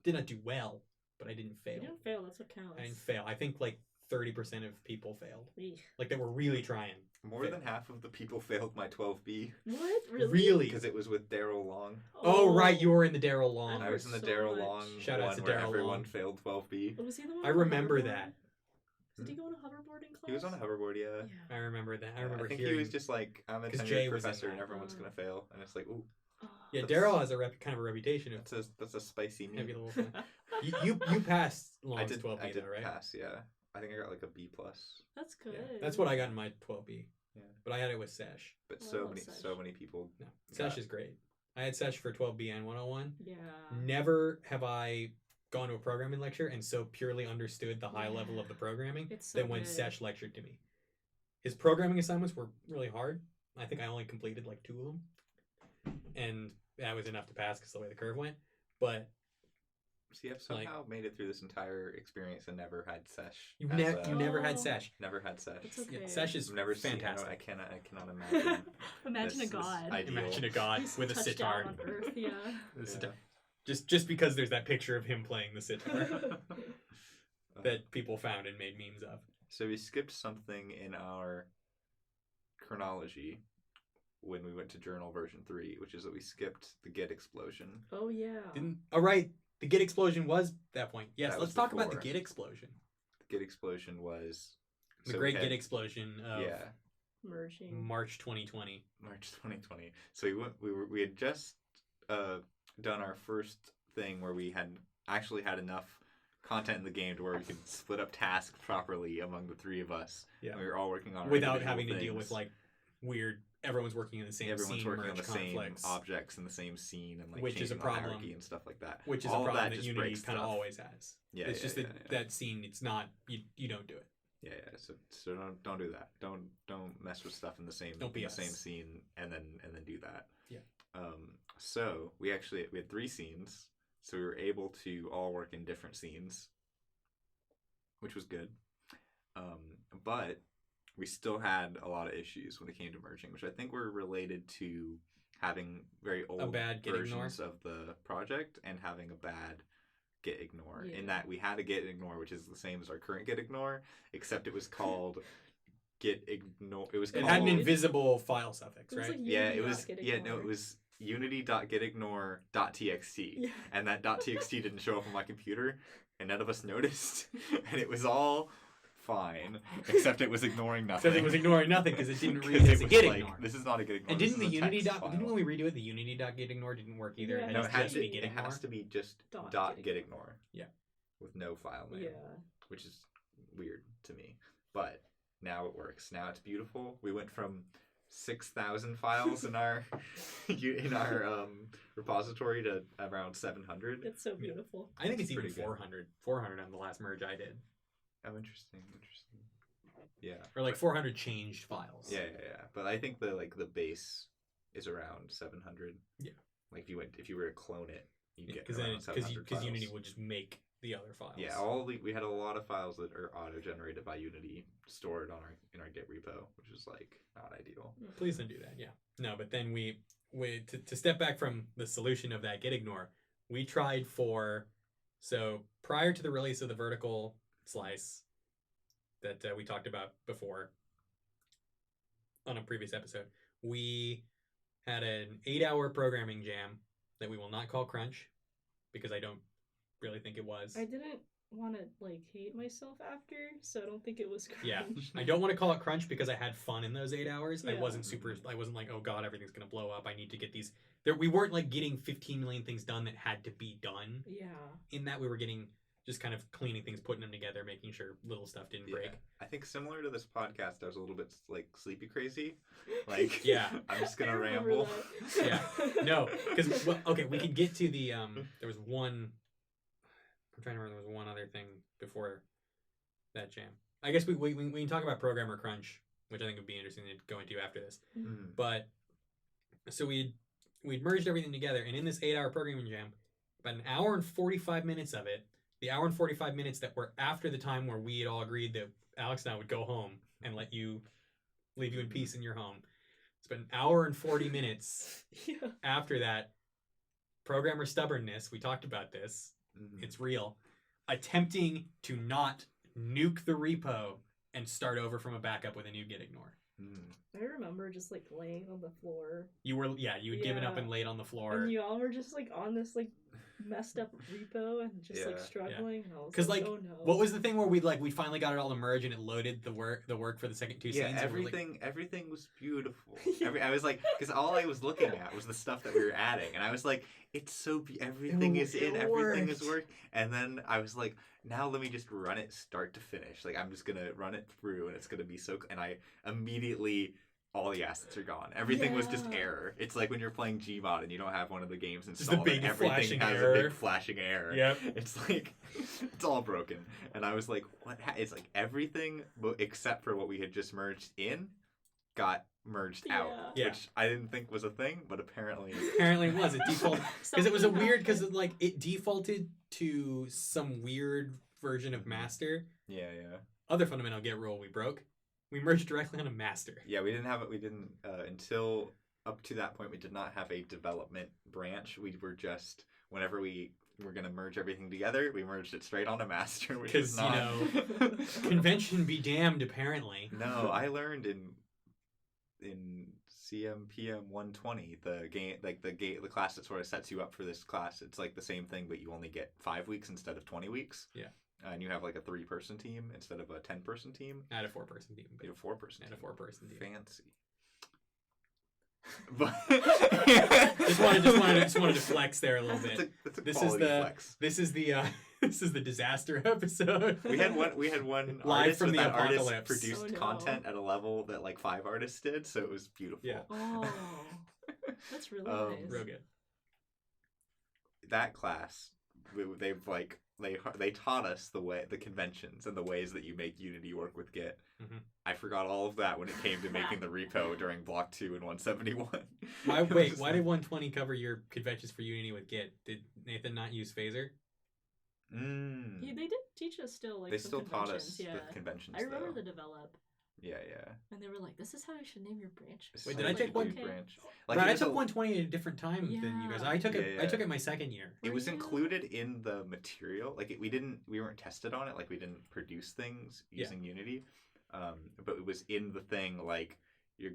Did not do well, but I didn't fail. You didn't fail, that's what counts. I didn't fail. I think like 30% of people failed. Eesh. Like they were really trying. More than half of the people failed my 12B. What? Really? Really? Because it was with Daryl Long. Oh, right, you were in the Daryl Long. I was in the Daryl Long Shout out to one where Daryl everyone Long. failed 12B. Was he the one I on the remember hoverboard? that. Did he go on a hoverboarding class? He was on a hoverboard, yeah. I remember that. I remember I think hearing... he was just like, I'm a 'cause tenured Jay was in professor and that. everyone's going to fail. And it's like, ooh. Yeah, That's- Daryl has a kind of a reputation of That's a spicy meat. heavy level fun. You passed Long's 12B, I did though, right? pass, yeah. I think I got like a B+. That's good. Yeah. That's what I got in my 12B. Yeah. But I had it with Sesh. But Oh, I so love many Sesh. people. No, Sesh is great. I had Sesh for 12B and 101. Yeah. Never have I gone to a programming lecture and so purely understood the high level of the programming It's so than when good. Sesh lectured to me. His programming assignments were really hard. I think I only completed like 2 of them. And that was enough to pass because the way the curve went. But See, I've somehow made it through this entire experience and never had Sesh. you as never had Oh. Sesh. Never had Sesh. It's okay. Yeah, Sesh is I've never fantastic. Seen, I cannot imagine. Imagine this, a god. This ideal. Imagine a god He's with a touched sitar. down on Earth, yeah. The Yeah. sitar. Just because there's that picture of him playing the sitar that people found and made memes of. So we skipped something in our chronology. when we went to journal version 3, which is that we skipped the Git explosion. Oh yeah. Right. The Git explosion was that point. Yes, That let's was talk about the before. Git explosion. The Git explosion was the great Git explosion of merging March 2020. March 2020. So we had just done our first thing where we had actually had enough content in the game to where we could split up tasks properly among the 3 of us. Yeah. We were all working on without having to deal with like weird. Everyone's working in the same Everyone's scene, working on the conflicts, same objects in the same scene, and like which is a problem, hierarchy and stuff like that. Which is all a problem that that Unity kind of always has. Yeah, it's just that scene. It's not you don't do it. Yeah. So don't do that. Don't mess with stuff in the same same scene and then do that. Yeah. So we had 3 scenes, so we were able to all work in different scenes, which was good. But we still had a lot of issues when it came to merging, which I think were related to having very old versions of the project and having a bad git ignore. In that we had a git ignore, which is the same as our current git ignore, except it was called git ignore. It had an invisible file suffix, right? Like it was unity.gitignore.txt, and that .txt didn't show up on my computer, and none of us noticed, and it was all fine, except it was ignoring nothing. Except it was ignoring nothing because it didn't read as a git ignore. This is not a git ignore. And didn't the Unity didn't when we redo it, the Unity.gitignore didn't work either? Yeah, no, it has to be just .gitignore. Yeah. With no file name. Yeah. Which is weird to me. But now it works. Now it's beautiful. We went from 6,000 files in our repository to around 700. It's so beautiful. I think it's even 400. 400 on the last merge I did. Oh, interesting. Yeah. Or like 400 changed files. Yeah. But I think the base is around 700. Yeah. Like if you were to clone it, you'd get around 700 because files. Unity would just make the other files. Yeah, we had a lot of files that are auto-generated by Unity stored in our Git repo, which is like not ideal. Please don't do that. Yeah. No, but then we to step back from the solution of that git ignore, we tried so prior to the release of the vertical slice that we talked about before on a previous episode, we had an 8-hour programming jam that we will not call crunch because I don't really think it was. I didn't want to hate myself after, so I don't think it was crunch. Yeah, I don't want to call it crunch because I had fun in those 8 hours. Yeah. I wasn't like, oh god, everything's gonna blow up. I need to get these. We weren't like getting 15 million things done that had to be done. Yeah. In that we were getting just kind of cleaning things, putting them together, making sure little stuff didn't break. I think similar to this podcast, I was a little bit like sleepy crazy. Like, yeah, I'm just gonna ramble. Yeah, no, because we can get to the there was one. I'm trying to remember. There was one other thing before that jam. I guess we can talk about programmer crunch, which I think would be interesting to go into after this. Mm-hmm. But so we'd merged everything together, and in this 8-hour programming jam, about an hour and 45 minutes of it, the hour and 45 minutes that were after the time where we had all agreed that Alex and I would go home and leave you in peace in your home. It's been an hour and 40 minutes after that. Programmer stubbornness. We talked about this. Mm-hmm. It's real. Attempting to not nuke the repo and start over from a backup with a new git ignore. I remember just laying on the floor. You had given up and laid on the floor. And you all were just on this messed up repo and just struggling. Yeah. And I was because oh no. What was the thing where we finally got it all to merge and it loaded the work for the second 2 scenes? Everything was beautiful. I was like, because all I was looking at was the stuff that we were adding, and I was like, it's so everything is work. And then I was like, now let me just run it start to finish. Like I'm just gonna run it through, and it's gonna be so. And I immediately. All the assets are gone. Everything was just error. It's like when you're playing Gmod and you don't have one of the games installed. Just a big everything has error. a big flashing error. Yep. It's like it's all broken. And I was like, what? It's like everything except for what we had just merged in got merged out, which I didn't think was a thing, but apparently it was. It defaulted because it was because it defaulted to some weird version of master. Yeah. Other fundamental Git rule we broke. We merged directly on a master. Yeah, we didn't have it. We didn't until up to that point. We did not have a development branch. We were just whenever we were going to merge everything together, we merged it straight on a master. Because convention be damned. Apparently, no. I learned in CMPM 120, the game, like the class that sort of sets you up for this class. It's like the same thing, but you only get 5 weeks instead of 20 weeks. Yeah. And you have like a 3-person team instead of a 10-person team. I had a 4-person team. You had a 4-person team. I had a 4-person team. Fancy. But just wanted to flex there a little bit. That's a quality flex. This is the disaster episode. We had one live artist from with the that apocalypse. Artist produced content at a level that like 5 artists did, so it was beautiful. Yeah. Oh, that's really nice. Real good. That class, they've like they taught us the conventions and the ways that you make Unity work with Git. Mm-hmm. I forgot all of that when it came to making the repo during Block 2 and 171. Why did 120 cover your conventions for Unity with Git? Did Nathan not use Phaser? Yeah, they did teach us still like they some still taught us yeah. the conventions. I remember though. the develop. Yeah. And they were like, "This is how you should name your branch." Wait, did I take one branch? Like, I took 120 at a different time than you guys. I took it. Yeah. I took it my second year. It was included in the material. Like we weren't tested on it. Like we didn't produce things using Unity. But it was in the thing. Like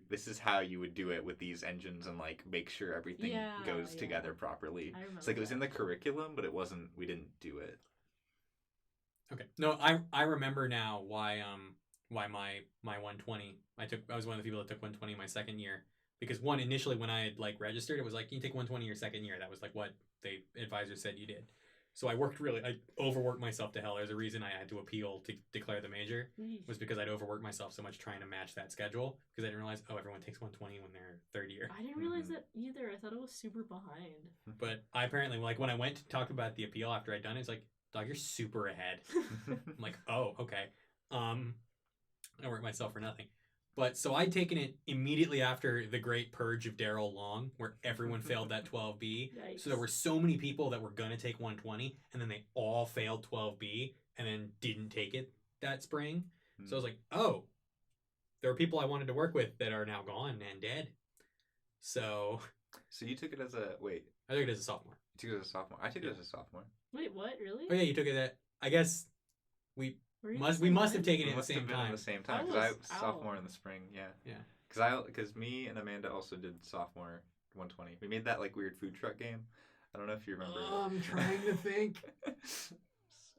this is how you would do it with these engines, and like make sure everything goes together properly. It's like it was in the curriculum, but it wasn't. We didn't do it. Okay. No, I remember now why my 120 I was one of the people that took 120 my second year, because initially when I had like registered, it was like you take 120 your second year. That was like what the advisor said you did. So I overworked myself to hell. There's a reason I had to appeal to declare the major, was because I'd overworked myself so much trying to match that schedule, because I didn't realize everyone takes 120 when they're third year. I didn't realize that either. I thought it was super behind. But I apparently, like, when I went to talk about the appeal after I'd done it, it's like, dog, you're super ahead. I'm like, oh, okay. I worked myself for nothing. But so I'd taken it immediately after the great purge of Daryl Long, where everyone failed that 12B. Yikes. So there were so many people that were going to take 120, and then they all failed 12B and then didn't take it that spring. So I was like, oh, there are people I wanted to work with that are now gone and dead. So you took it as a I took it as a sophomore. You took it as a sophomore. I took it as a sophomore. Wait, what? Really? Oh yeah, you took it at. I guess we must have taken it at the same time. At the same time, because I was sophomore in the spring. Yeah. Because me and Amanda also did sophomore 120. We made that like weird food truck game. I don't know if you remember. I'm trying to think.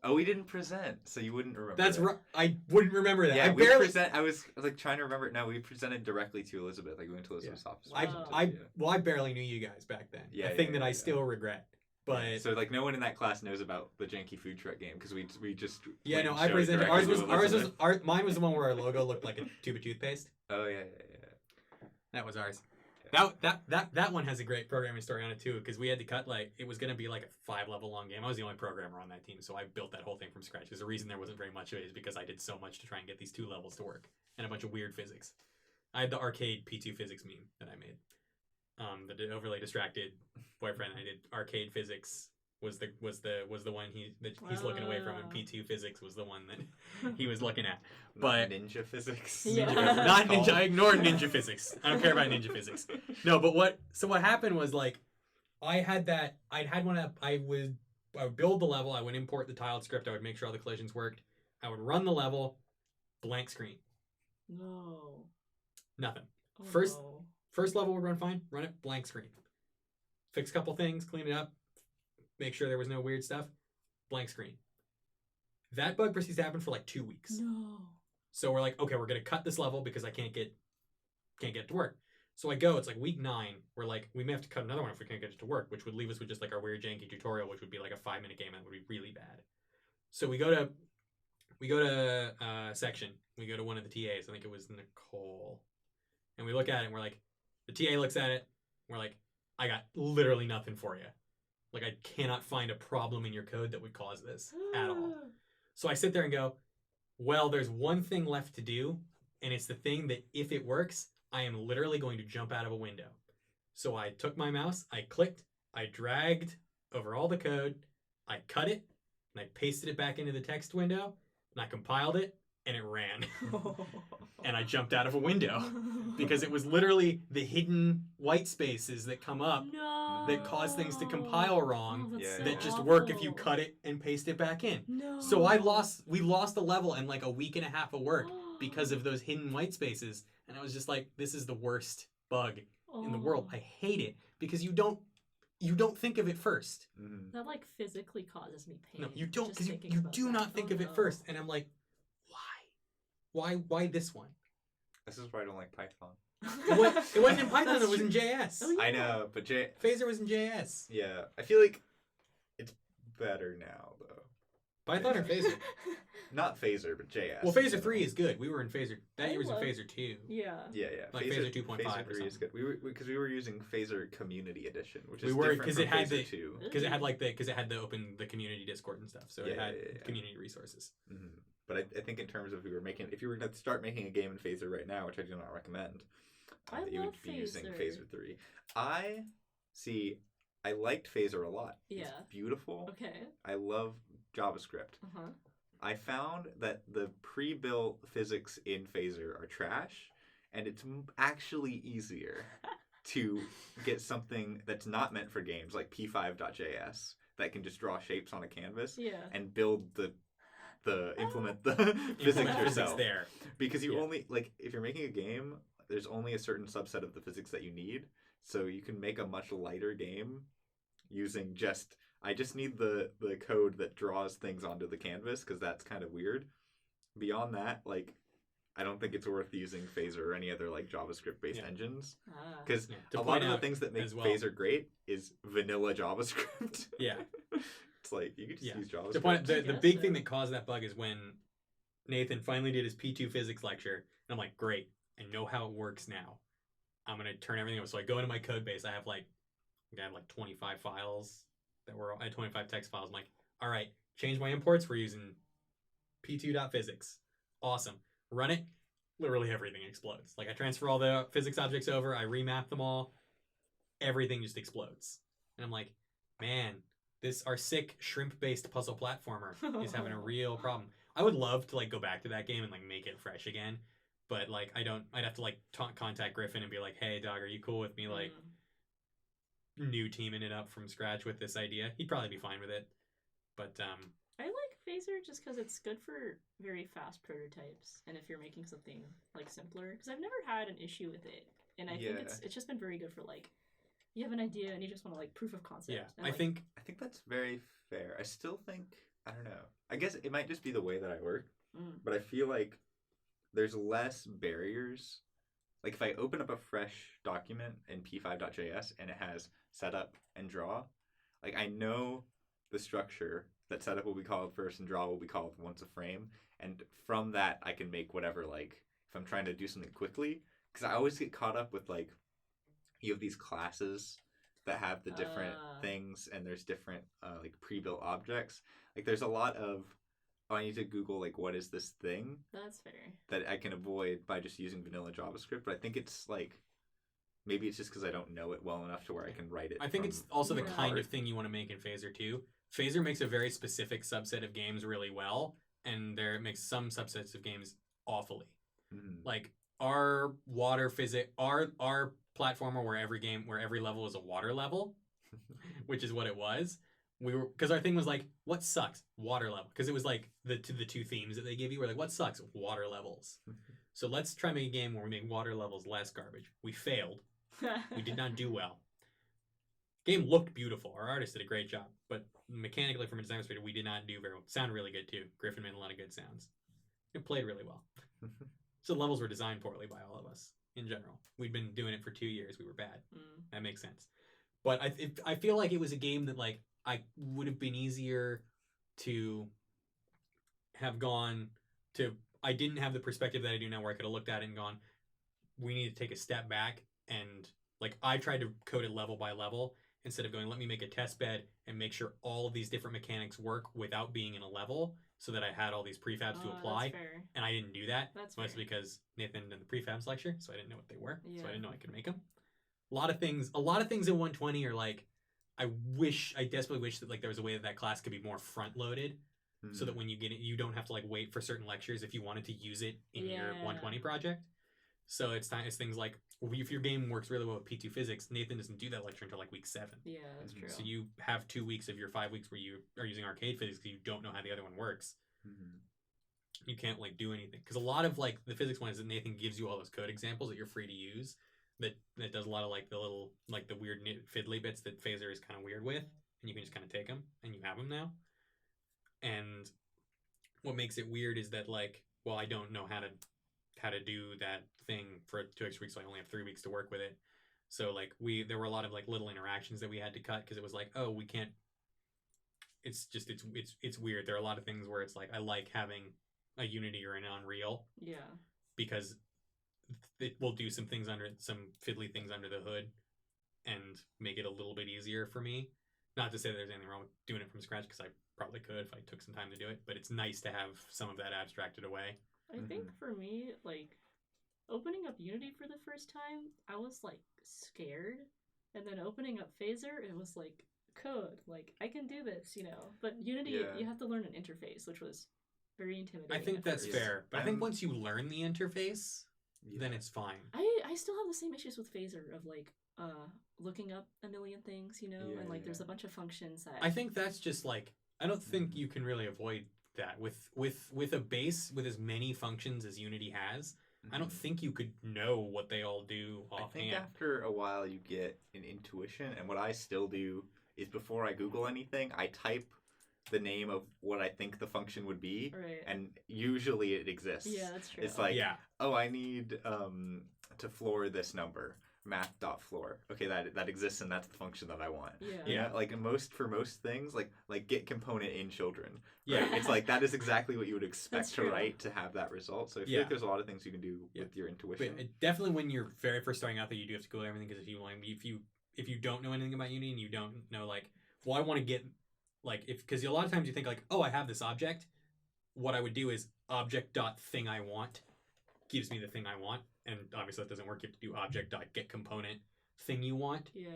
Oh, we didn't present, so you wouldn't remember. That's right. I wouldn't remember that. Yeah, I was like trying to remember it. No, we presented directly to Elizabeth. Like we went to Elizabeth's office. I barely knew you guys back then. Yeah, a thing that I still regret. But so like no one in that class knows about the janky food truck game, because we just I presented mine was the one where our logo looked like a tube of toothpaste. Oh yeah. That was ours. That one has a great programming story on it too, because we had to cut it was gonna be like a 5-level long game. I was the only programmer on that team, so I built that whole thing from scratch. There's a reason there wasn't very much of it, is because I did so much to try and get these 2 levels to work, and a bunch of weird physics. I had the arcade P2 physics meme that I made. The overly distracted boyfriend. I did arcade physics was the one he's looking away from, and P2 physics was the one that he was looking at. But ninja physics. Not ninja. I ignored ninja physics. I don't care about ninja physics. No, but what happened was, like, I would build the level, I would import the tiled script, I would make sure all the collisions worked, I would run the level, blank screen. No. Nothing. Oh, First level would run fine, run it, blank screen. Fix a couple things, clean it up, make sure there was no weird stuff, blank screen. That bug proceeds to happen for like 2 weeks. No. So we're like, okay, we're gonna cut this level because I can't get it to work. So it's like week 9. We're like, we may have to cut another one if we can't get it to work, which would leave us with just like our weird janky tutorial, which would be like a 5-minute game, and that would be really bad. So we go to section. We go to one of the TAs. I think it was Nicole, and we look at it and we're like, the TA looks at it. We're like, I got literally nothing for you. Like, I cannot find a problem in your code that would cause this at all. So I sit there and go, well, there's one thing left to do, and it's the thing that if it works, I am literally going to jump out of a window. So I took my mouse, I clicked, I dragged over all the code, I cut it, and I pasted it back into the text window, and I compiled it, and it ran. And I jumped out of a window because it was literally the hidden white spaces that come up that cause things to compile wrong that just work if you cut it and paste it back in. No. So we lost the level in like a week and a half of work because of those hidden white spaces. And I was just like, this is the worst bug in the world. I hate it because you don't think of it first. That like physically causes me pain. No, you don't, because you do not think of it first. And I'm like, why this one? This is why I don't like Python. It wasn't in Python, it was in JS. Oh, yeah. I know, but Phaser was in JS. Yeah, I feel like it's better now, though. Python or Phaser? Not Phaser, but JS. Well, Phaser 3 is good. We were in Phaser. That year was in Phaser 2. Yeah. Like Phaser 2.5 Phaser 3 is good. Because we were using Phaser Community Edition, which is different from Phaser 2. Because it had the open the community Discord and stuff, so it had community resources. Mm-hmm. But I think in terms of if you were going to start making a game in Phaser right now, which I do not recommend, you would be using Phaser 3. I liked Phaser a lot. Yeah. It's beautiful. Okay. I love JavaScript. I found that the pre-built physics in Phaser are trash, and it's actually easier to get something that's not meant for games, like p5.js, that can just draw shapes on a canvas and build implement the physics yourself. There. Because you only, like, if you're making a game, there's only a certain subset of the physics that you need, so you can make a much lighter game using I just need the code that draws things onto the canvas, because that's kind of weird. Beyond that, like, I don't think it's worth using Phaser or any other like JavaScript-based engines, because a lot of the things that make Phaser great is vanilla JavaScript. Yeah, it's like you could just use JavaScript. The big thing that caused that bug is when Nathan finally did his P2 physics lecture, and I'm like, great, I know how it works now. I'm gonna turn everything over. So I go into my code base. I have like 25 files. I had 25 text files. I'm like, all right, change my imports. We're using p2.physics. Awesome. Run it. Literally everything explodes. Like, I transfer all the physics objects over. I remap them all. Everything just explodes. And I'm like, man, our sick shrimp-based puzzle platformer is having a real problem. I would love to like go back to that game and like make it fresh again. But like, I'd have to like contact Griffin and be like, hey, dog, are you cool with me like new teaming it up from scratch with this idea? He'd probably be fine with it. But I like Phaser just because it's good for very fast prototypes, and if you're making something like simpler, because I've never had an issue with it, and I think it's just been very good for like, you have an idea and you just want to like proof of concept. Yeah, and, I think that's very fair. I still think, I don't know, I guess it might just be the way that I work, but I feel like there's less barriers. Like, if I open up a fresh document in p5.js and it has setup and draw, like, I know the structure that setup will be called first and draw will be called once a frame, and from that I can make whatever, like, if I'm trying to do something quickly, because I always get caught up with, like, you have these classes that have the different things, and there's different like pre-built objects. Like, there's a lot of, I need to Google, like, what is this thing? That's fair. That I can avoid by just using vanilla JavaScript. But I think it's, like, maybe it's just because I don't know it well enough to where I can write it. I think it's also the kind of thing you want to make in Phaser too. Phaser makes a very specific subset of games really well, and it makes some subsets of games awfully. Like, our water physics, our platformer where every level is a water level, which is what it was. Because our thing was like, what sucks? Water level. Because it was like the two themes that they give you were like, what sucks? Water levels. So let's try make a game where we make water levels less garbage. We failed. We did not do well. Game looked beautiful. Our artist did a great job. But mechanically, from a design perspective, we did not do very well. Sound really good too. Griffin made a lot of good sounds. It played really well. So the levels were designed poorly by all of us in general. We'd been doing it for 2 years. We were bad. That makes sense. But I feel like it was a game that, like, I would have been easier to have gone to. I didn't have the perspective that I do now, where I could have looked at it and gone, we need to take a step back, and like, I tried to code it level by level instead of going, let me make a test bed and make sure all of these different mechanics work without being in a level, so that I had all these prefabs to apply. And I didn't do that. That's mostly because Nathan did the prefabs lecture, so I didn't know what they were. So I didn't know I could make them. A lot of things in 120 are like, I desperately wish that like there was a way that class could be more front loaded, so that when you get it, you don't have to like wait for certain lectures if you wanted to use it in your 120 project. So it's things like, if your game works really well with P2 physics, Nathan doesn't do that lecture until like week 7. Yeah, that's true. So you have 2 weeks of your 5 weeks where you are using arcade physics because you don't know how the other one works. You can't like do anything, because a lot of like the physics ones that Nathan gives you all those code examples that you're free to use. that does a lot of like the little like the weird fiddly bits that Phaser is kind of weird with, and you can just kind of take them and you have them now. And what makes it weird is that like, well, I don't know how to do that thing for 2 extra weeks, so I only have 3 weeks to work with it. So like there were a lot of like little interactions that we had to cut because it was like, oh, we can't. It's just it's weird. There are a lot of things where it's like I like having a Unity or an Unreal. Yeah. Because it will do some fiddly things under the hood and make it a little bit easier for me. Not to say that there's anything wrong with doing it from scratch, because I probably could if I took some time to do it, but it's nice to have some of that abstracted away. I think for me, like, opening up Unity for the first time, I was, like, scared. And then opening up Phaser, it was like, code. Like, I can do this, you know. But Unity, you have to learn an interface, which was very intimidating. I think that's fair. But I think once you learn the interface, then it's fine. I still have the same issues with Phaser of, like, looking up a million things, you know, and like there's a bunch of functions that I think that's just like I don't think you can really avoid that with a base with as many functions as Unity has. I don't think you could know what they all do offhand. I think after a while you get an intuition, and what I still do is before I Google anything, I type the name of what I think the function would be, and usually it exists. Yeah, that's true. It's like, oh, I need to floor this number. Math.floor. Okay, that exists, and that's the function that I want. Yeah. Like for most things, like get component in children. Right? Yeah. It's like that is exactly what you would expect to write to have that result. So I feel like there's a lot of things you can do with your intuition. But definitely when you're very first starting out, that you do have to Google everything, because if you don't know anything about Unity and you don't know like, well, I want to get like because a lot of times you think like, oh, I have this object. What I would do is object.thing I want gives me the thing I want. And obviously that doesn't work. You have to do object.getComponent thing you want. Yeah.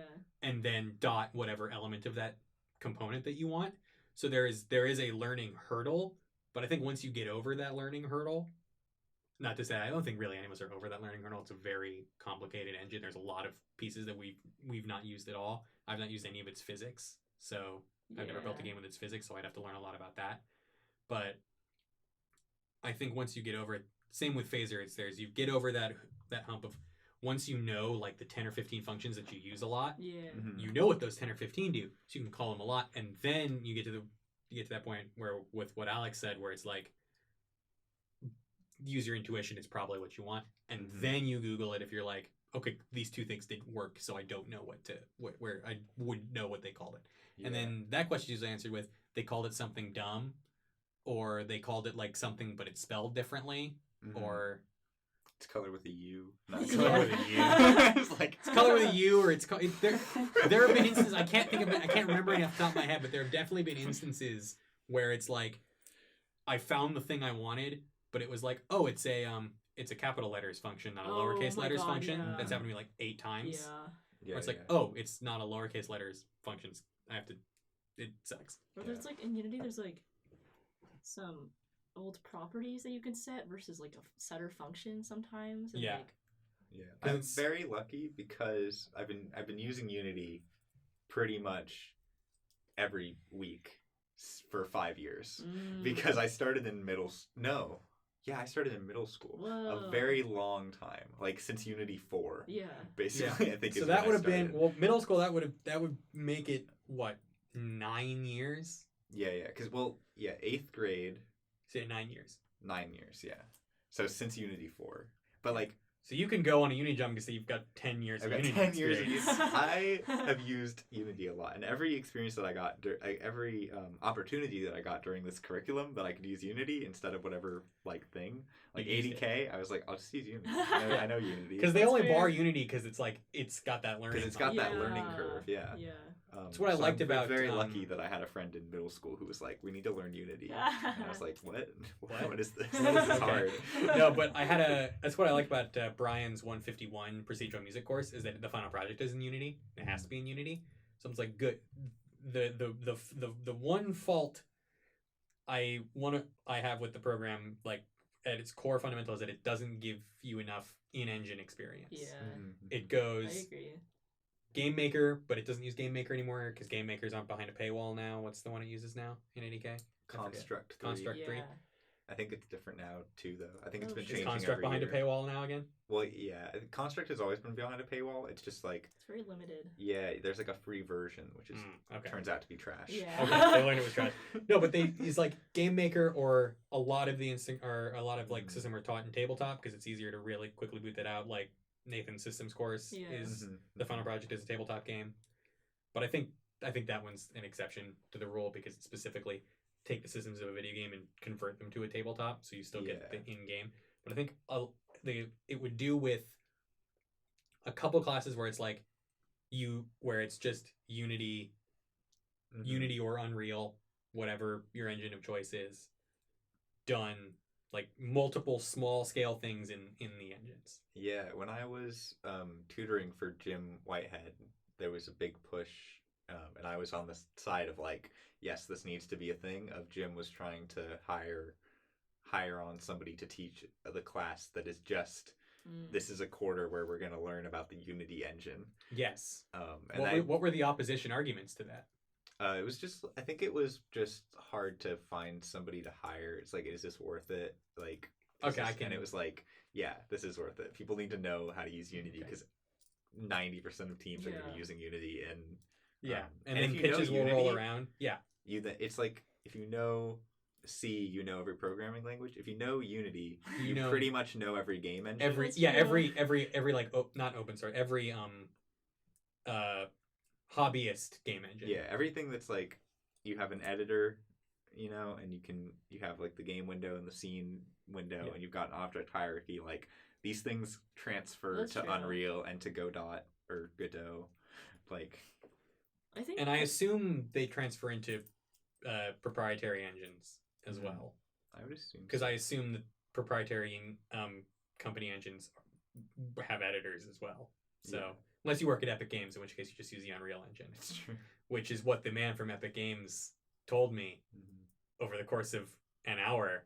And then dot whatever element of that component that you want. So there is a learning hurdle, but I think once you get over that learning hurdle, not to say I don't think really any of us are over that learning hurdle. It's a very complicated engine. There's a lot of pieces that we've not used at all. I've not used any of its physics. So I've never built a game with its physics, so I'd have to learn a lot about that. But I think once you get over it, same with Phaser, you get over that hump of once you know like the 10 or 15 functions that you use a lot, you know what those 10 or 15 do, so you can call them a lot, and then you get to that point where with what Alex said, where it's like use your intuition, it's probably what you want, and then you Google it if you're like, okay, these two things didn't work, so I don't know where I would know what they called it, and then that question is answered with they called it something dumb, or they called it like something but it's spelled differently. Or it's colored with a U. Not colored with a U. It's colored with a U, or it's there have been instances I can't remember any off the top of my head, but there have definitely been instances where it's like I found the thing I wanted, but it was like, oh, it's a capital letters function, not a lowercase letters function. Yeah. That's happened to me like 8 times. Yeah. Or it's like, oh, it's not a lowercase letters function. It sucks. Or there's like in Unity, there's like some old properties that you can set versus like a setter function sometimes. And I'm very lucky because I've been using Unity pretty much every week for 5 years because I started in middle school. Whoa. A very long time, like since Unity 4. Yeah, basically. I think so. That would have been middle school. That would make it what 9 years. Yeah, because 8th grade. Say 9 years. 9 years, yeah. So since Unity 4. But like... So you can go on a Unity jump and say you've got 10 years of Unity. 10 years of Unity. I have used Unity a lot. And every experience that I got, every opportunity that I got during this curriculum that I could use Unity instead of whatever like thing, like 80K, I was like, I'll just use Unity. I know Unity. Because they only bar Unity because it's like, it's got that learning. Because it's got that learning curve, yeah. That's what I liked about. I'm very lucky that I had a friend in middle school who was like, "We need to learn Unity," and I was like, "What? What is this? This is hard." No, but that's what I like about Brian's 151 procedural music course is that the final project is in Unity. It has to be in Unity. So it's like good. The one fault I have with the program, like at its core fundamental, is that it doesn't give you enough in-engine experience. Yeah, it goes. I agree. Game Maker, but it doesn't use Game Maker anymore because Game Makers aren't behind a paywall now. What's the one it uses now in 80K? Construct 3. Construct 3. I think it's different now too, though. I think it's been Is changing Construct every behind year. a paywall now again? Well, yeah, Construct has always been behind a paywall. It's just like it's very limited. Yeah, there's like a free version, which is turns out to be trash. Yeah. Okay, they learned it was trash. No, but he's like Game Maker or a lot of like system are taught in tabletop because it's easier to really quickly boot that out. Like Nathan's systems course is the final project is a tabletop game, but I think that one's an exception to the rule because it's specifically take the systems of a video game and convert them to a tabletop, so you still get the in-game. But I think it would do with a couple classes where it's like where it's just Unity or Unreal, whatever your engine of choice is, done like multiple small scale things in the engines. Yeah, when I was tutoring for Jim Whitehead, there was a big push, and I was on the side of like, yes, this needs to be a thing. Of Jim was trying to hire on somebody to teach the class that is just this is a quarter where we're going to learn about the Unity engine. Yes. And what were the opposition arguments to that? It was just, I think it was just hard to find somebody to hire. It's like, is this worth it? Like, and it was like, yeah, this is worth it. People need to know how to use Unity because 90% of teams are going to be using Unity, and and then pitches will roll around. Yeah, it's like if you know C, you know every programming language. If you know Unity, you pretty much know every game engine. Every like not open source, every hobbyist game engine. Yeah, everything that's like you have an editor, and you have like the game window and the scene window, and you've got an object hierarchy. Like these things transfer to Unreal and to Godot or Godot, like. I assume they transfer into proprietary engines as well. I would assume because I assume that proprietary company engines have editors as well. So unless you work at Epic Games, in which case you just use the Unreal Engine. It's true. Which is what the man from Epic Games told me over the course of an hour.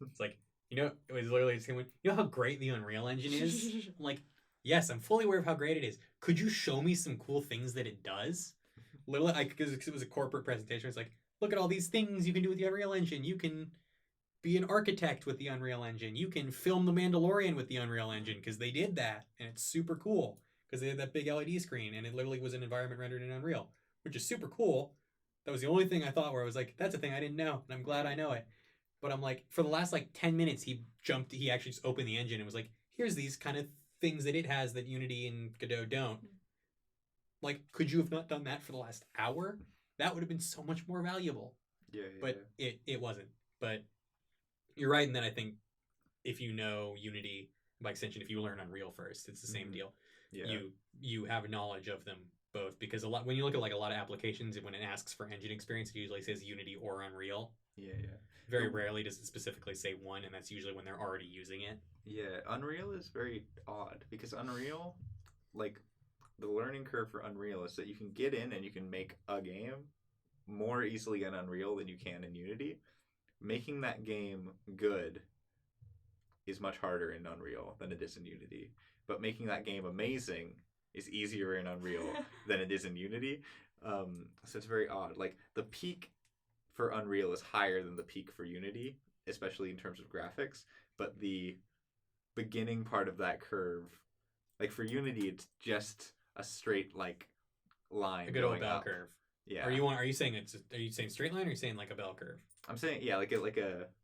It's like, it was literally saying, how great the Unreal Engine is? I'm like, yes, I'm fully aware of how great it is. Could you show me some cool things that it does? Literally, because it was a corporate presentation. It's like, look at all these things you can do with the Unreal Engine. You can be an architect with the Unreal Engine. You can film The Mandalorian with the Unreal Engine because they did that, and it's super cool because they had that big LED screen, and it literally was an environment rendered in Unreal, which is super cool. That was the only thing I thought where I was like, that's a thing I didn't know, and I'm glad I know it. But I'm like, for the last 10 minutes, he actually just opened the engine and was like, here's these kind of things that it has that Unity and Godot don't. Like, could you have not done that for the last hour? That would have been so much more valuable. But it wasn't. But you're right, and then I think if you know Unity, by extension, if you learn Unreal first, it's the same deal. Yeah. You have knowledge of them both, because when you look at a lot of applications, when it asks for engine experience, it usually says Unity or Unreal. Very rarely does it specifically say one, and that's usually when they're already using it. Yeah, Unreal is very odd because Unreal, the learning curve for Unreal is that you can get in and you can make a game more easily in Unreal than you can in Unity. Making that game good is much harder in Unreal than it is in Unity. But making that game amazing is easier in Unreal than it is in Unity. So it's very odd. Like, the peak for Unreal is higher than the peak for Unity, especially in terms of graphics. But the beginning part of that curve, for Unity, it's just a straight line, a good old bell up. Curve. Yeah. Are you saying straight line, or are you saying a bell curve? I'm saying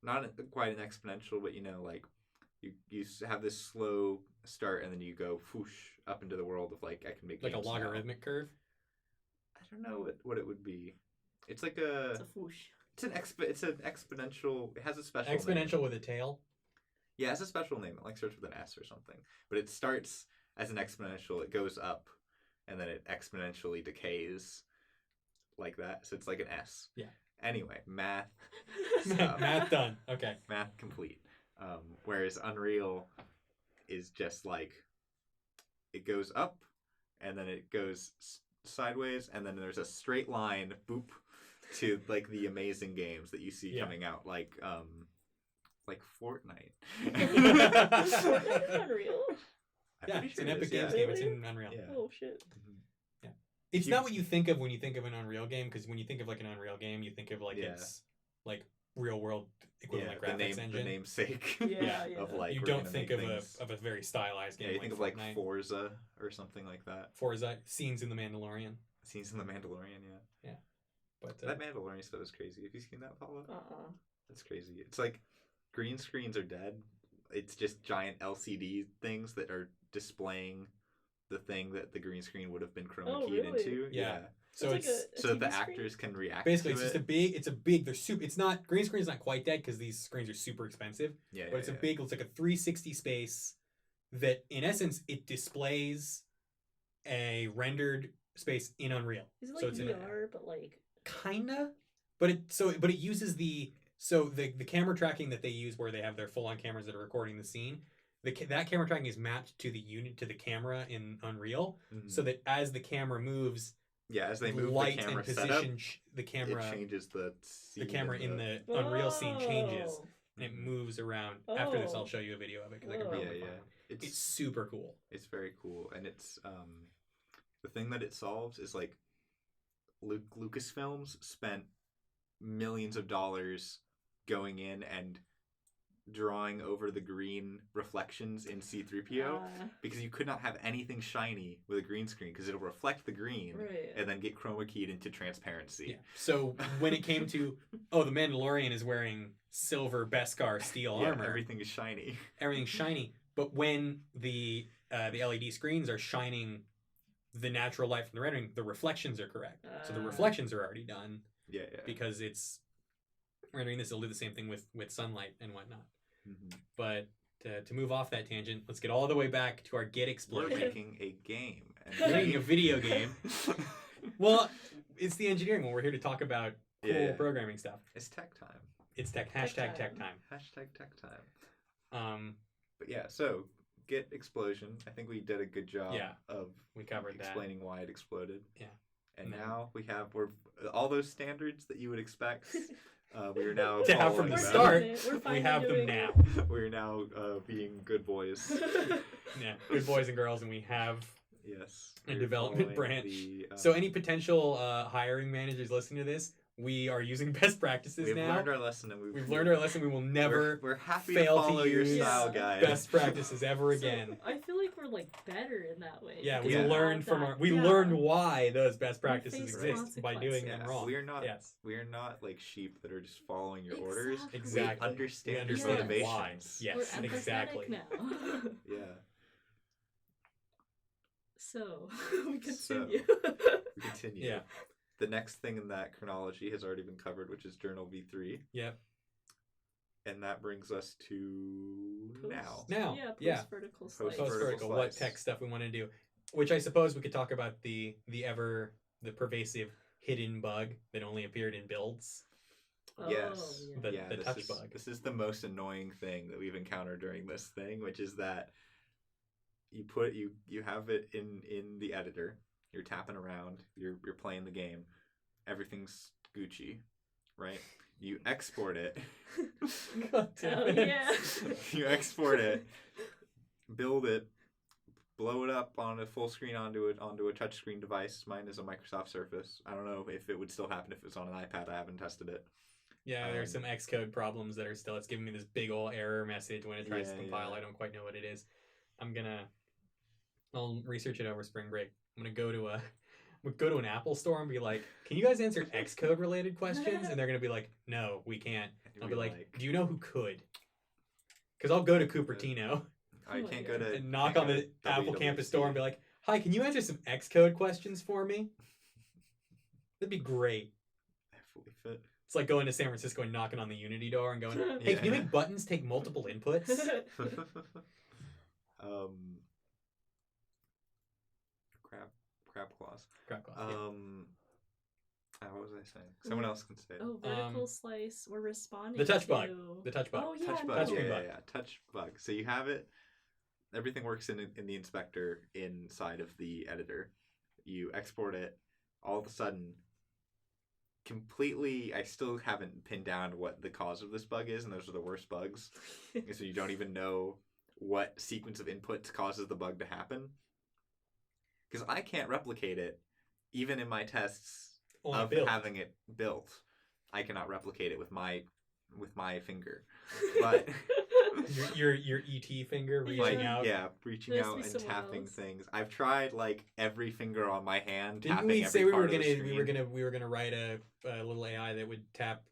not quite an exponential, but you have this slow start and then you go whoosh up into the world of I can make a logarithmic curve. I don't know what it would be. It's it's a whoosh. It's an exponential. It has a special exponential name. With a tail. Yeah, it has a special name. It starts with an S or something. But it starts as an exponential. It goes up, and then it exponentially decays like that. So it's like an S. Yeah. Anyway, math. Math done. Okay. Math complete. Whereas Unreal is just it goes up, and then it goes sideways, and then there's a straight line, boop, to the amazing games that you see coming out, like Fortnite. Unreal. Yeah, it's an Epic Games game. It's in Unreal. Yeah. Oh shit. Yeah, it's not what you think of when you think of an Unreal game, because when you think of an Unreal game, you think of it's real world equivalent graphics engine. The namesake Yeah. of like you don't think of a very stylized game. Yeah, you like think of Fortnite. like Forza or something like that. Forza, scenes in The Mandalorian. Scenes in The Mandalorian, yeah. Yeah. But that Mandalorian stuff is crazy. Have you seen that, Paula? Uh-uh. That's crazy. It's like green screens are dead. It's just giant LCD things that are displaying the thing that the green screen would have been chroma keyed into. Yeah. So it's like so TV the screen? actors can react basically to it's it. just a big they're super, it's not, green screen's not quite dead because these screens are super expensive. Yeah. But it's it's like a 360 space that in essence it displays a rendered space in Unreal. Is it like so it's VR, but like kinda, but it uses the camera tracking that they use where they have their full on cameras that are recording the scene. That camera tracking is mapped to the camera in Unreal, so that as the camera moves, as they move light the camera and position setup, the camera it changes the camera in the Unreal scene changes and it moves around. After this, I'll show you a video of it because I can probably find one. It's super cool. It's very cool, and it's the thing that it solves is like Lucasfilms spent millions of dollars going in and drawing over the green reflections in C-3PO because you could not have anything shiny with a green screen because it'll reflect the green and then get chroma keyed into transparency. Yeah. So when it came to the Mandalorian is wearing silver Beskar steel armor, everything is shiny. Everything's shiny. But when the LED screens are shining the natural light from the rendering, the reflections are correct. So the reflections are already done. Yeah. Because it's rendering this, it'll do the same thing with sunlight and whatnot. Mm-hmm. But to move off that tangent, let's get all the way back to our Git explosion. We're making a game. We're making a video game. Well, it's the engineering one. We're here to talk about cool programming stuff. It's tech time. It's hashtag tech time. Hashtag tech time. But yeah, so Git explosion. I think we did a good job of we covered explaining why it exploded. Yeah. And now we're all those standards that you would expect. We are now to have from the start. We have them now. We're now being good boys. Yeah, good boys and girls, and we have a development branch. So any potential hiring managers listening to this, we are using best practices now. We've learned our lesson, and we've learned our lesson. We will never we're happy fail to follow your style guide. Best practices ever again. I feel like we're like better in that way. Yeah, we learned from we learned why those best practices exist by doing them wrong. We are not like sheep that are just following your orders. Exactly. We understand your motivations. Why. Yes, we're exactly. Now. Yeah. So we continue. Yeah. The next thing in that chronology has already been covered, which is Journal V3. Yep. And that brings us to now. Post-vertical slice. Post-vertical, what tech stuff we want to do. Which I suppose we could talk about the pervasive hidden bug that only appeared in builds. Yes. The touch bug. This is the most annoying thing that we've encountered during this thing, which is that you have it in the editor. You're tapping around. You're playing the game. Everything's Gucci, right? You export it. God damn it. You export it, build it, blow it up on a full screen onto a touchscreen device. Mine is a Microsoft Surface. I don't know if it would still happen if it was on an iPad. I haven't tested it. Yeah, there's some Xcode problems that are still. It's giving me this big old error message when it tries to compile. I don't quite know what it is. I'll research it over spring break. I'm gonna go to an Apple store and be like, "Can you guys answer Xcode related questions?" And they're gonna be like, "No, we can't." I'll be like, "Do you know who could?" Because I'll go to Cupertino. I can't go to and knock on the Apple campus door and be like, "Hi, can you answer some Xcode questions for me?" That'd be great. I fully fit. It's like going to San Francisco and knocking on the Unity door and going, "Hey, can you make buttons take multiple inputs?" Crab claws. What was I saying? Someone else can say it. Oh, vertical slice. We're responding the touch bug. to... The touch bug. Oh, yeah. Touch bug. Touch bug. So you have it. Everything works in the inspector inside of the editor. You export it. All of a sudden, completely, I still haven't pinned down what the cause of this bug is, and those are the worst bugs. So you don't even know what sequence of inputs causes the bug to happen. Because I can't replicate it, even in my tests of having it built. I cannot replicate it with my with my finger, but your ET finger reaching out. Yeah, reaching out and tapping things. I've tried like every finger on my hand. Didn't we say we were gonna write a little AI that would tap,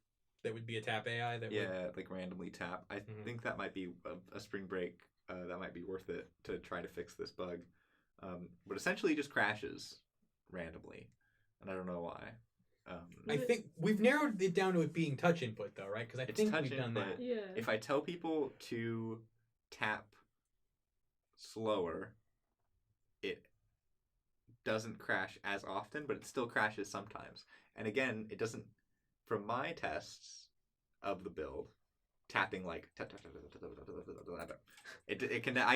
that would be a tap AI that would like randomly tap. I think that might be a spring break. That might be worth it to try to fix this bug. But essentially, it just crashes randomly, and I don't know why. I think we've narrowed it down to it being touch input, though, right? Because I think we've done that. Yeah. If I tell people to tap slower, it doesn't crash as often, but it still crashes sometimes. And again, it doesn't. From my tests of the build, tapping like I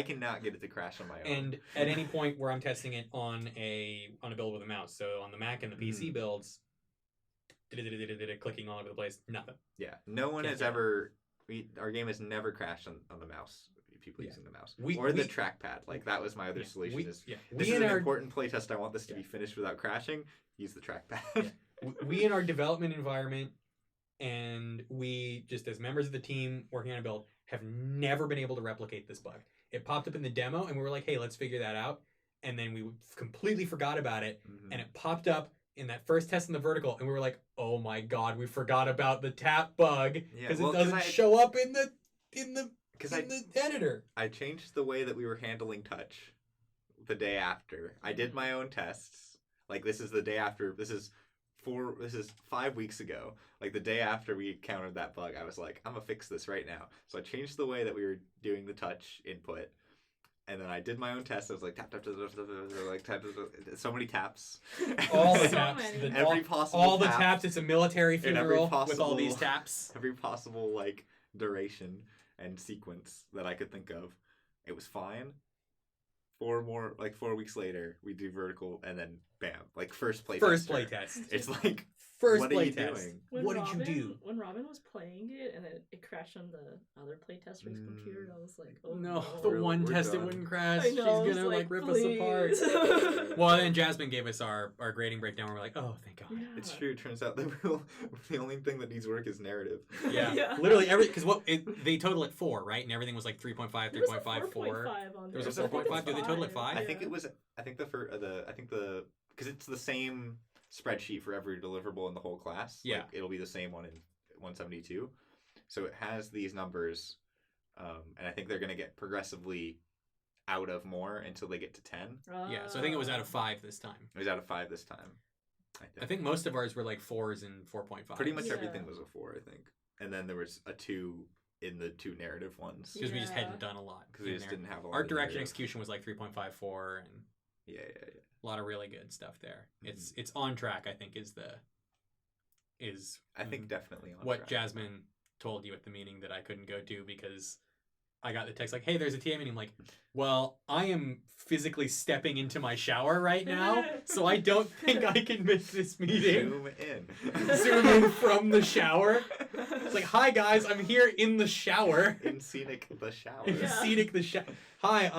cannot get it to crash on my own. And at any point where I'm testing it on a build with a mouse, so on the Mac and the PC builds, clicking all over the place, nothing. Yeah, no one has ever. Our game has never crashed on the mouse. People using the mouse or the trackpad. Like that was my other solution. This is an important playtest. I want this to be finished without crashing. Use the trackpad. We in our development environment, and we just as members of the team working on a build, have never been able to replicate this bug. It popped up in the demo, and we were like, "Hey, let's figure that out." And then we completely forgot about it, and it popped up in that first test in the vertical, and we were like, "Oh my god, we forgot about the tap bug because it doesn't show up in the editor." I changed the way that we were handling touch the day after. I did my own tests. Like this is the day after. This is 5 weeks ago. Like the day after we encountered that bug, I was like, I'm gonna fix this right now. So I changed the way that we were doing the touch input. And then I did my own test. I was like, tap, tap, tap, tap, tap, like tap, so many taps. All the taps. Every possible all the taps. It's a military funeral with all these taps. Every possible like duration and sequence that I could think of. It was fine. 4 weeks later, we do vertical, and then bam, like first play test. It's like first play test. What did you do? When Robin was playing it and it crashed on the other play tester's computer, I was like, oh no, the one test it wouldn't crash. I know, she's gonna like rip us apart. Well, then Jasmine gave us our grading breakdown. We're like, oh, thank God. Yeah. It's true. It turns out that the only thing that needs work is narrative. Yeah. Literally because they total at 4, right? And everything was like 3.5, 3.5, 4. There was a 4.5. Did they total at 5? I think it was. I think because it's the same spreadsheet for every deliverable in the whole class. Yeah. Like, it'll be the same one in 172. So it has these numbers, and I think they're going to get progressively out of more until they get to 10. Yeah, so I think it was out of 5 this time. It was out of 5 this time. I think most of ours were like 4s and 4.5. Pretty much everything was a 4, I think. And then there was a 2 in the 2 narrative ones. Because we just hadn't done a lot. Because we just didn't have a lot. Art direction execution was like 3.54 and yeah. A lot of really good stuff there. It's on track, I think, I think definitely on what track. Jasmine told you at the meeting that I couldn't go to because I got the text like, hey, there's a TA meeting. I'm like, well, I am physically stepping into my shower right now, so I don't think I can miss this meeting. Zoom in from the shower. It's like, hi guys, I'm here in the shower. In scenic the shower. Scenic the shower. Hi,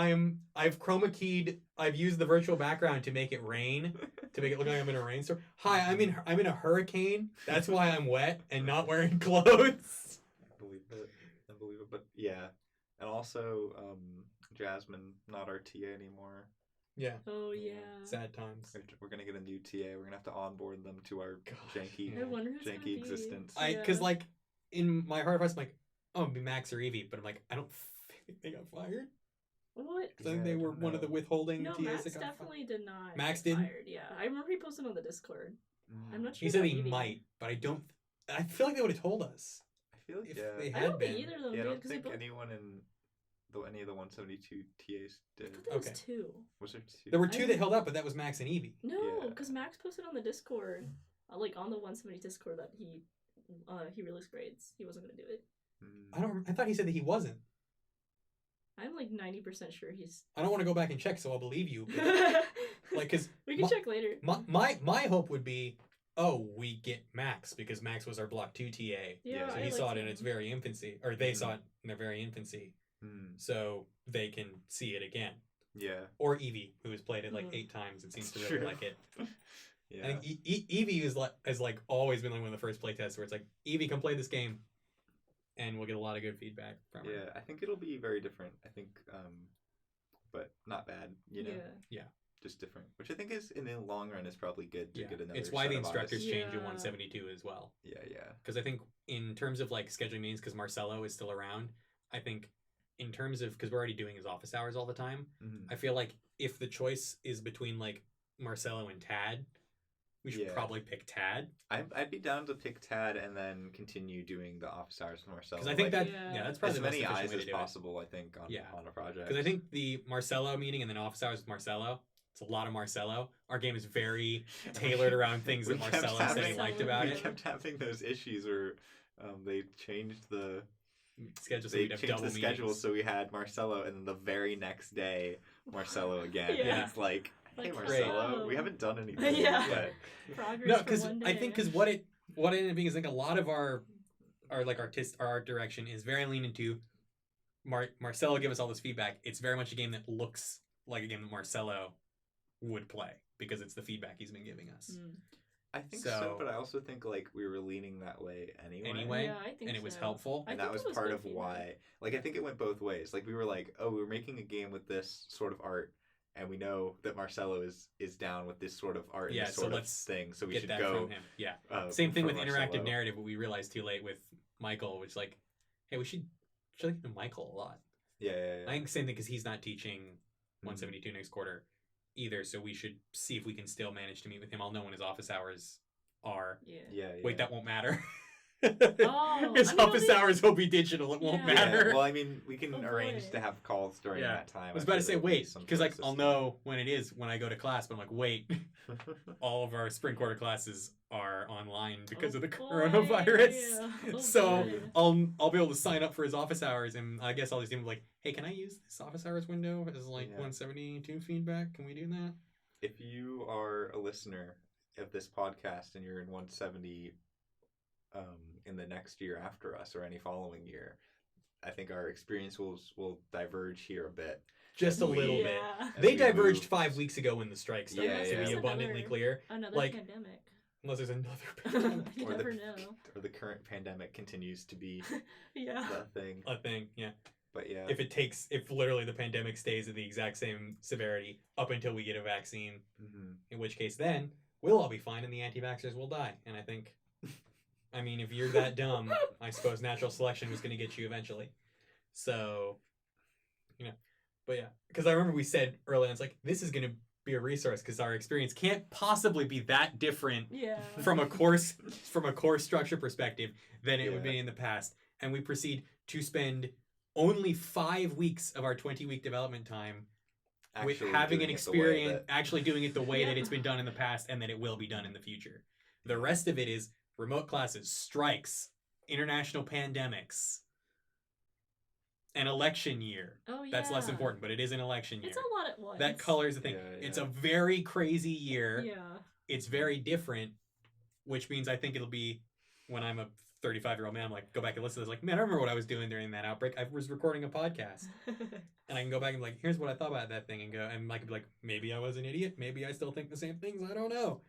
I've chroma keyed. I've used the virtual background to make it rain, to make it look like I'm in a rainstorm. Hi, I'm in a hurricane. That's why I'm wet and not wearing clothes. I believe it. But yeah, and also Jasmine, not our TA anymore. Yeah. Oh yeah. Sad times. We're gonna get a new TA. We're gonna have to onboard them to our janky existence. Because like in my heart of hearts, I'm like, oh, it'd be Max or Evie, but I'm like, I don't think they got fired. What? I think they were one of the withholding TAs. Max definitely did not. Max did. Fired. Yeah, I remember he posted on the Discord. I'm not sure. He said he might, but I don't. I feel like they would have told us. I feel like if they had I don't been. think either of them I did. don't think anyone in any of the 172 TAs did. I thought there was 2. Was there 2? There were 2 that held up, but that was Max and Evie. No, because Max posted on the Discord, like on the 170 Discord, that he released grades. He wasn't gonna do it. I thought he said that he wasn't. I'm like 90% sure he's. I don't want to go back and check, so I'll believe you. Like, cause we can check later. My hope would be, we get Max because Max was our Block 2 TA. Yeah, so he saw it in its very infancy, or they saw it in their very infancy, so they can see it again. Yeah. Or Evie, who has played it like 8 times and seems to really like it. Yeah. I think Evie has like always been like one of the first playtests where it's like, Evie, come play this game. and we'll get a lot of good feedback from her. Yeah, I think it'll be very different. I think, but not bad, you know? Yeah. Just different, which I think is, in the long run, is probably good to get another It's why set the of instructors eyes. change in 172 as well. Yeah. Because I think in terms of like scheduling meetings, because Marcelo is still around, I think in terms of, because we're already doing his office hours all the time, I feel like if the choice is between like Marcelo and Tad, we should probably pick Tad. I'd be down to pick Tad and then continue doing the office hours with Marcelo. Because I think that's probably as the most many eyes efficient way as to do possible. I think on a project. Because I think the Marcelo meeting and then office hours with Marcelo, it's a lot of Marcelo. Our game is very tailored around things that Marcelo said he liked about it. We kept having those issues where they changed the schedule. So schedule, so we had Marcelo, and then the very next day, Marcelo again. And it's like, hey, Marcelo, we haven't done anything yet. Progress. No, because I think what it ended up being is like a lot of our art direction is very lean into Marcelo give us all this feedback. It's very much a game that looks like a game that Marcelo would play because it's the feedback he's been giving us. I think so, but I also think like we were leaning that way anyway. Yeah, I think and it was helpful. And that was part of why. Like, I think it went both ways. Like, we were like, oh, we're making a game with this sort of art, and we know that Marcelo is down with this sort of art and this sort of thing, so we should go from him. Yeah. Same thing with interactive narrative, but we realized too late with Michael, which like, hey, we should look into Michael a lot. Yeah. I think same thing because he's not teaching 172 next quarter either, so we should see if we can still manage to meet with him. I'll know when his office hours are. Yeah. Wait, that won't matter. His office hours will be digital. It won't matter. Well, I mean, we can arrange to have calls during that time. I was about to say, wait, because like I'll know when it is when I go to class, but I'm like, wait, all of our spring quarter classes are online because of the coronavirus. So I'll be able to sign up for his office hours, and I guess I'll just be like, hey, can I use this office hours window as like 172 feedback? Can we do that? If you are a listener of this podcast and you're in 170 in the next year after us or any following year, I think our experience will diverge here a bit. Just a little bit. They diverged 5 weeks ago when the strike started, to be abundantly clear. Another pandemic. Unless there's another pandemic. You never know. Or the current pandemic continues to be the thing. A thing, yeah. But if literally the pandemic stays at the exact same severity up until we get a vaccine, in which case then we'll all be fine and the anti-vaxxers will die. And I think, I mean, if you're that dumb, I suppose natural selection was going to get you eventually. So, but yeah, because I remember we said earlier, it's like, this is going to be a resource because our experience can't possibly be that different from a course structure perspective than it would be in the past. And we proceed to spend only 5 weeks of our 20-week development time with having an experience, actually doing it the way that it's been done in the past and that it will be done in the future. The rest of it is remote classes, strikes, international pandemics, an election year. Oh, yeah. That's less important, but it is an election year. It's a lot at once. That colors the thing. It's a very crazy year. Yeah. It's very different, which means I think it'll be when I'm a 35-year-old man, I'm like, go back and listen to this. Like, man, I remember what I was doing during that outbreak. I was recording a podcast. And I can go back and be like, here's what I thought about that thing. And go, and Mike could be like, maybe I was an idiot. Maybe I still think the same things. I don't know.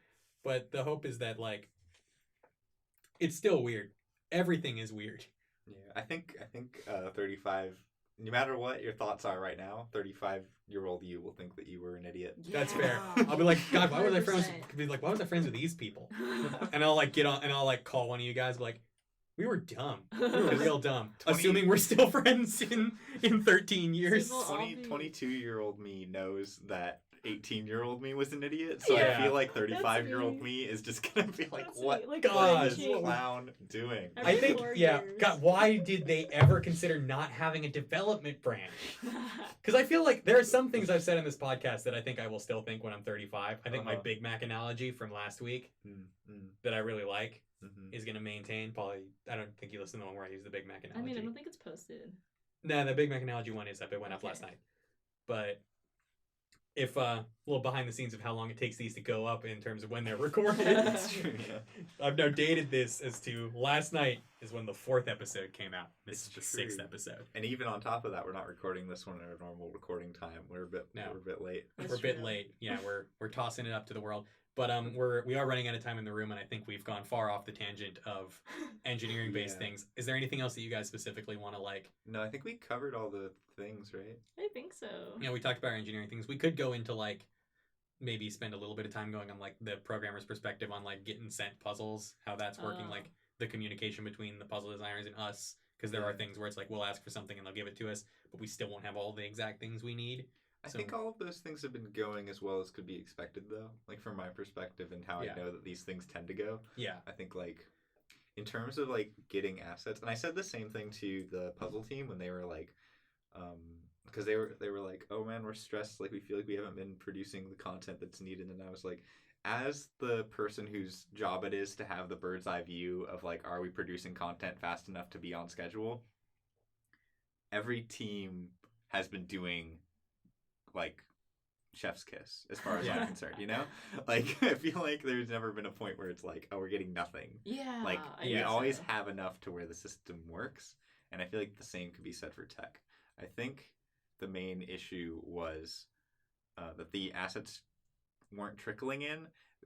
But the hope is that, like, it's still weird. Everything is weird. Yeah, I think 35, no matter what your thoughts are right now, 35-year-old you will think that you were an idiot. Yeah. That's fair. I'll be like, God, why was I friends with these people? And I'll like get on and I'll like call one of you guys, be like, we were dumb. We were real dumb. Assuming we're still friends in 13 years. 22-year-old me knows that 18-year-old me was an idiot, so I feel like 35-year-old me is just gonna be like, what is this clown doing? I think, God, why did they ever consider not having a development branch? Because I feel like there are some things I've said in this podcast that I think I will still think when I'm 35. I think my Big Mac analogy from last week that I really like is going to maintain. Probably, I don't think you listened to the one where I use the Big Mac analogy. I mean, I don't think it's posted. No, the Big Mac analogy one is up. It went up last night. But if a little behind the scenes of how long it takes these to go up in terms of when they're recorded. That's true, yeah. I've now dated this as to last night is when the 4th episode came out. This is the 6th episode. And even on top of that, we're not recording this one at our normal recording time. We're a bit late. We're a bit late. Yeah, we're tossing it up to the world. But we are running out of time in the room, and I think we've gone far off the tangent of engineering-based things. Is there anything else that you guys specifically want to like? No, I think we covered all the things, right? I think so. Yeah, we talked about our engineering things. We could go into like maybe spend a little bit of time going on like the programmer's perspective on like getting sent puzzles, how that's working, like the communication between the puzzle designers and us. Because there are things where it's like we'll ask for something and they'll give it to us, but we still won't have all the exact things we need. I think all of those things have been going as well as could be expected, though. Like from my perspective and how I know that these things tend to go. Yeah. I think like in terms of like getting assets, and I said the same thing to the puzzle team when they were like, because they were like, oh man, we're stressed. Like we feel like we haven't been producing the content that's needed, and I was like, as the person whose job it is to have the bird's eye view of like, are we producing content fast enough to be on schedule? Every team has been doing like chef's kiss as far as I'm concerned, you know? Like I feel like there's never been a point where it's like, oh, we're getting nothing. Yeah. Like we always have enough to where the system works, and I feel like the same could be said for tech. I think the main issue was that the assets weren't trickling in.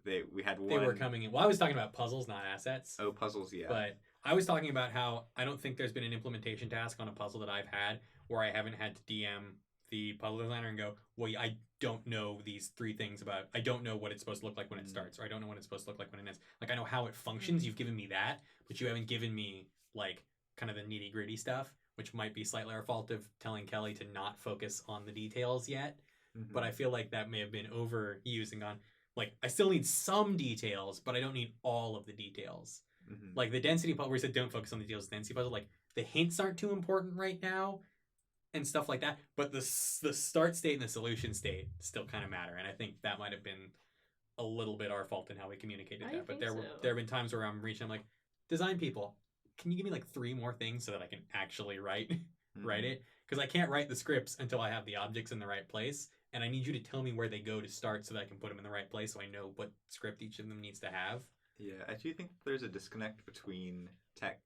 They were coming in. Well, I was talking about puzzles, not assets. Oh, puzzles, yeah. But I was talking about how I don't think there's been an implementation task on a puzzle that I've had where I haven't had to DM the puzzle designer and go, well, I don't know these 3 things about, I don't know what it's supposed to look like when it starts, or I don't know what it's supposed to look like when it ends. Like, I know how it functions. You've given me that, but you haven't given me, like, kind of the nitty gritty stuff, which might be slightly our fault of telling Kelly to not focus on the details yet. Mm-hmm. But I feel like that may have been overused and gone, like, I still need some details, but I don't need all of the details. Mm-hmm. Like, the density puzzle, where we said don't focus on the details of the density puzzle, like, the hints aren't too important right now, and stuff like that, but the start state and the solution state still kind of matter, and I think that might have been a little bit our fault in how we communicated that. But there have been times where I'm like, design people, can you give me like 3 more things so that I can actually write it? Because I can't write the scripts until I have the objects in the right place, and I need you to tell me where they go to start so that I can put them in the right place so I know what script each of them needs to have. Yeah, I do think there's a disconnect between tech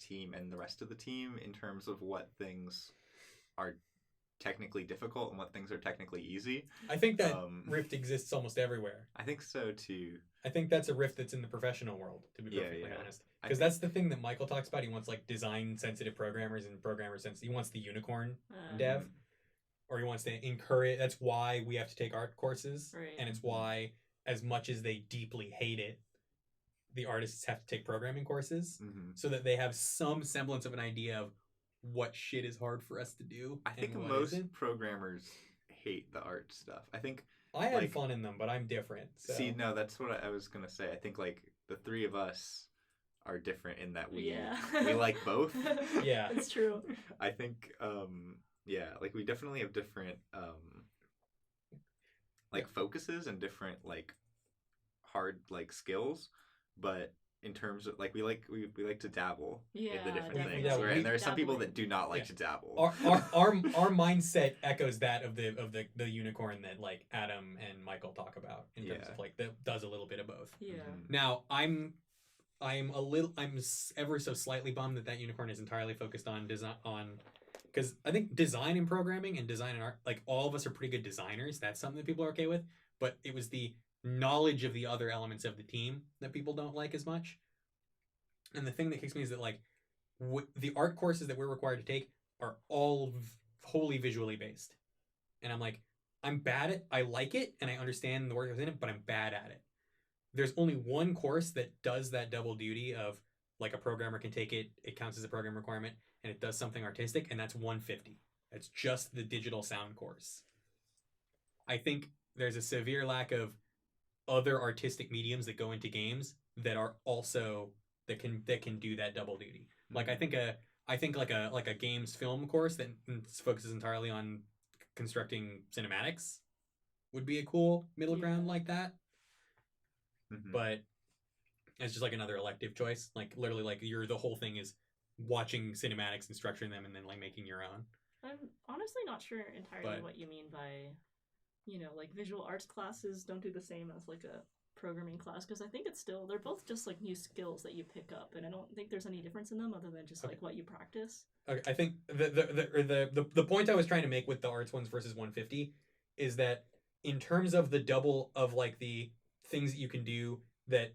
team and the rest of the team in terms of what things are technically difficult and what things are technically easy. I think that rift exists almost everywhere. I think so too. I think that's a rift that's in the professional world, to be perfectly honest. Because that's the thing that Michael talks about. He wants like design sensitive programmers and programmer sensitive. He wants the unicorn dev, or he wants to encourage. That's why we have to take art courses, right. And it's why, as much as they deeply hate it, the artists have to take programming courses so that they have some semblance of an idea of what shit is hard for us to do. I think most programmers hate the art stuff. I think I had fun in them, but I'm different. So. See, no, that's what I was gonna say. I think like the 3 of us are different in that we like both. Yeah, it's true. I think like we definitely have different focuses and different like hard like skills, but in terms of like we like to dabble in the different things, and there are some people that do not like to dabble. Our mindset echoes that of the unicorn that like Adam and Michael talk about in terms of like that does a little bit of both. Yeah. Now I'm ever so slightly bummed that unicorn is entirely focused on design, because I think design and programming and design and art, like all of us are pretty good designers. That's something that people are okay with, but it was the knowledge of the other elements of the team that people don't like as much. And the thing that kicks me is that like the art courses that we're required to take are all wholly visually based, and I'm like, I'm bad at, I like it and I understand the work that's in it, but I'm bad at it. There's only one course that does that double duty of like a programmer can take it, it counts as a program requirement, and it does something artistic, and that's 150. That's just the digital sound course. I think there's a severe lack of other artistic mediums that go into games that are also that can do that double duty. Like I think a games film course that focuses entirely on constructing cinematics would be a cool middle ground like that. But it's just like another elective choice. Like literally, like the whole thing is watching cinematics and structuring them, and then like making your own. I'm honestly not sure entirely what you mean by, like visual arts classes don't do the same as like a programming class, because I think they're both just like new skills that you pick up, and I don't think there's any difference in them other than just like what you practice. Okay, I think the point I was trying to make with the arts ones versus 150 is that in terms of the double of like the things that you can do that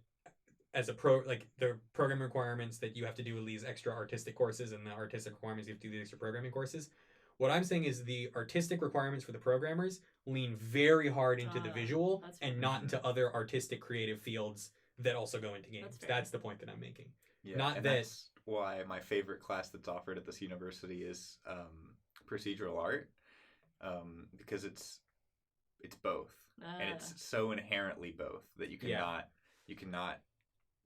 as like the program requirements that you have to do these extra artistic courses, and the artistic requirements you have to do these extra programming courses. What I'm saying is the artistic requirements for the programmers lean very hard into the visual and not into other artistic creative fields that also go into games. That's the point that I'm making. Yeah, not that's why my favorite class that's offered at this university is procedural art, because it's both, and it's so inherently both that you cannot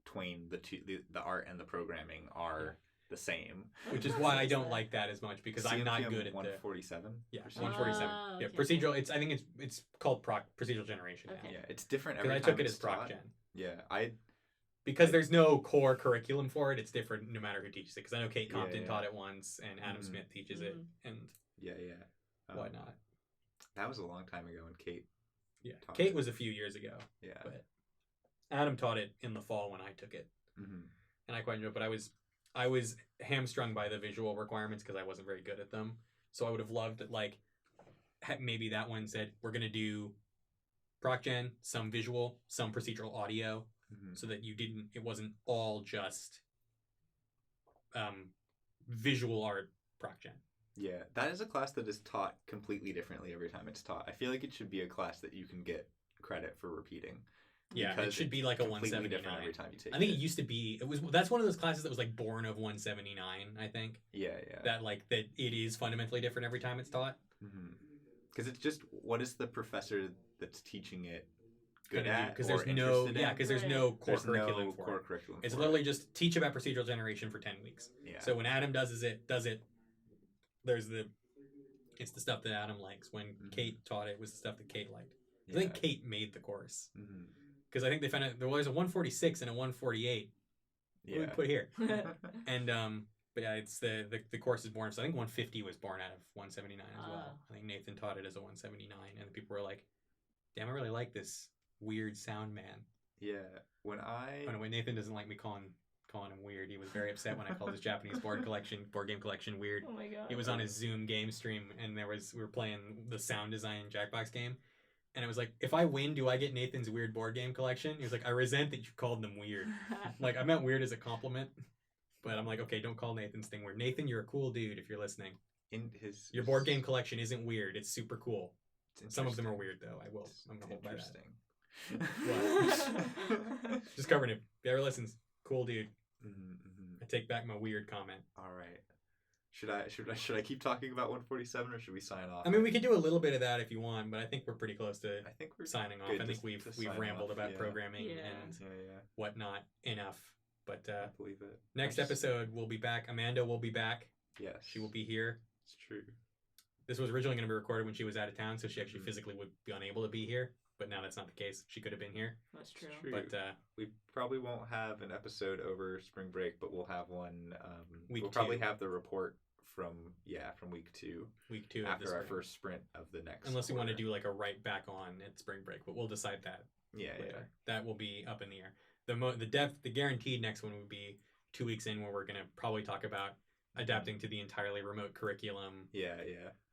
twain the art and the programming are the same. Which is why I don't like that as much, because I'm not good at 147. Yeah, 147. Yeah, procedural. I think it's called procedural generation. Okay. Yeah, it's different every time. Because I took it as proc gen. Yeah, because there's no core curriculum for it. It's different no matter who teaches it. Because I know Kate Compton taught it once, and Adam Smith teaches it, and whatnot. That was a long time ago when Kate. Yeah, Kate was a few years ago. Yeah, but Adam taught it in the fall when I took it, and I quite enjoyed it. But I was hamstrung by the visual requirements because I wasn't very good at them. So I would have loved that, like, maybe that one said we're gonna do proc gen, some visual, some procedural audio, so that it wasn't all just visual art proc gen. Yeah, that is a class that is taught completely differently every time it's taught. I feel like it should be a class that you can get credit for repeating. Yeah, it should be like a 179 different every time you take it. I think it used to be. That's one of those classes that was like born of 179. I think. Yeah. That it is fundamentally different every time it's taught. Because it's just, what is the professor that's teaching it good at? Because there's no core curriculum for it. It's literally just teach about procedural generation for 10 weeks. Yeah. So when Adam does it. It's the stuff that Adam likes. When Kate taught it, was the stuff that Kate liked. I think Kate made the course. Because I think they found out there was a 146 and a 148. What do we put here? And but yeah, it's the course is born. So I think 150 was born out of 179 as well. I think Nathan taught it as a 179, and people were like, "Damn, I really like this weird sound man." Yeah, when Nathan doesn't like me calling him weird. He was very upset when I called his Japanese board game collection weird. Oh my god! He was on his Zoom game stream, and we were playing the sound design Jackbox game. And I was like, if I win, do I get Nathan's weird board game collection? He was like, I resent that you called them weird. Like, I meant weird as a compliment. But I'm like, okay, don't call Nathan's thing weird. Nathan, you're a cool dude if you're listening. Your board game collection isn't weird. It's super cool. Some of them are weird, though. I'm going to hold by that. Just covering it. If he ever listens, cool dude. I take back my weird comment. All right. Should I keep talking about 147, or should we sign off? I mean, we could do a little bit of that if you want, but I think we're pretty close to signing off. I think we've rambled about programming and whatnot enough. But I believe it. Next episode, we'll be back. Amanda will be back. Yes. She will be here. It's true. This was originally going to be recorded when she was out of town, so she actually physically would be unable to be here. But now that's not the case. She could have been here. That's true. But we probably won't have an episode over spring break, but we'll have one. We'll probably have the report from week 2. Week 2 after our first sprint of the next. Unless we want to do like a right back on at spring break, but we'll decide that. Yeah. That will be up in the air. The guaranteed next one would be 2 weeks in, where we're gonna probably talk about adapting to the entirely remote curriculum. Yeah.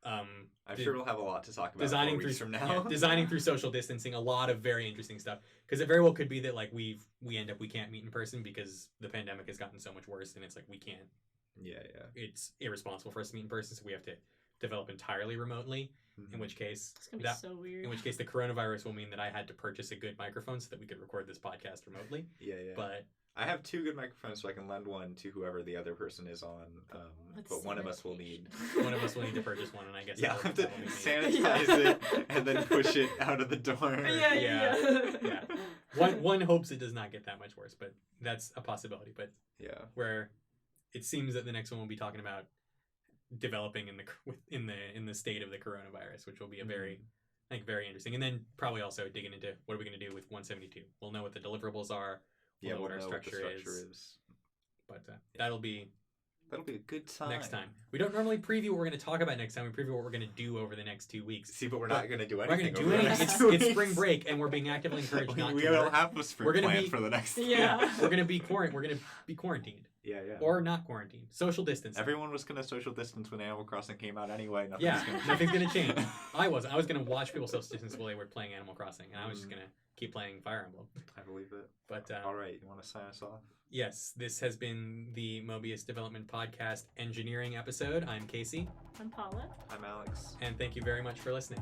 I'm sure we'll have a lot to talk about designing 4 weeks from now. Designing through social distancing, a lot of very interesting stuff. Because it very well could be that like we can't meet in person because the pandemic has gotten so much worse, and it's like we can't. Yeah. It's irresponsible for us to meet in person, so we have to develop entirely remotely. In which case, it's gonna be so weird. In which case, the coronavirus will mean that I had to purchase a good microphone so that we could record this podcast remotely. Yeah. But I have 2 good microphones, so I can lend one to whoever the other person is on. But one of us will need to purchase one, and I guess I'll have to sanitize it and then push it out of the door. Yeah. One hopes it does not get that much worse, but that's a possibility. But where it seems that the next one will be talking about developing in the state of the coronavirus, which will be a very interesting. And then probably also digging into what are we going to do with 172. We'll know what the deliverables are. We'll know what our structure is. But that'll be a good time. Next time. We don't normally preview what we're going to talk about next time. We preview what we're going to do over the next 2 weeks. See, but we're not going to do anything. We're going to do anything. It's spring break, and we're being actively encouraged not to. We don't have a spring plan for the next. Yeah. We're going to be quarantined. Yeah. Or not quarantine. Social distance. Everyone was gonna social distance when Animal Crossing came out anyway. Nothing's gonna change. I was gonna watch people social distance while they were playing Animal Crossing, and I was just gonna keep playing Fire Emblem. I believe it. But all right, you want to sign us off? Yes, this has been the Mobius Development Podcast engineering episode. I'm Casey. I'm Paula. I'm Alex. And thank you very much for listening.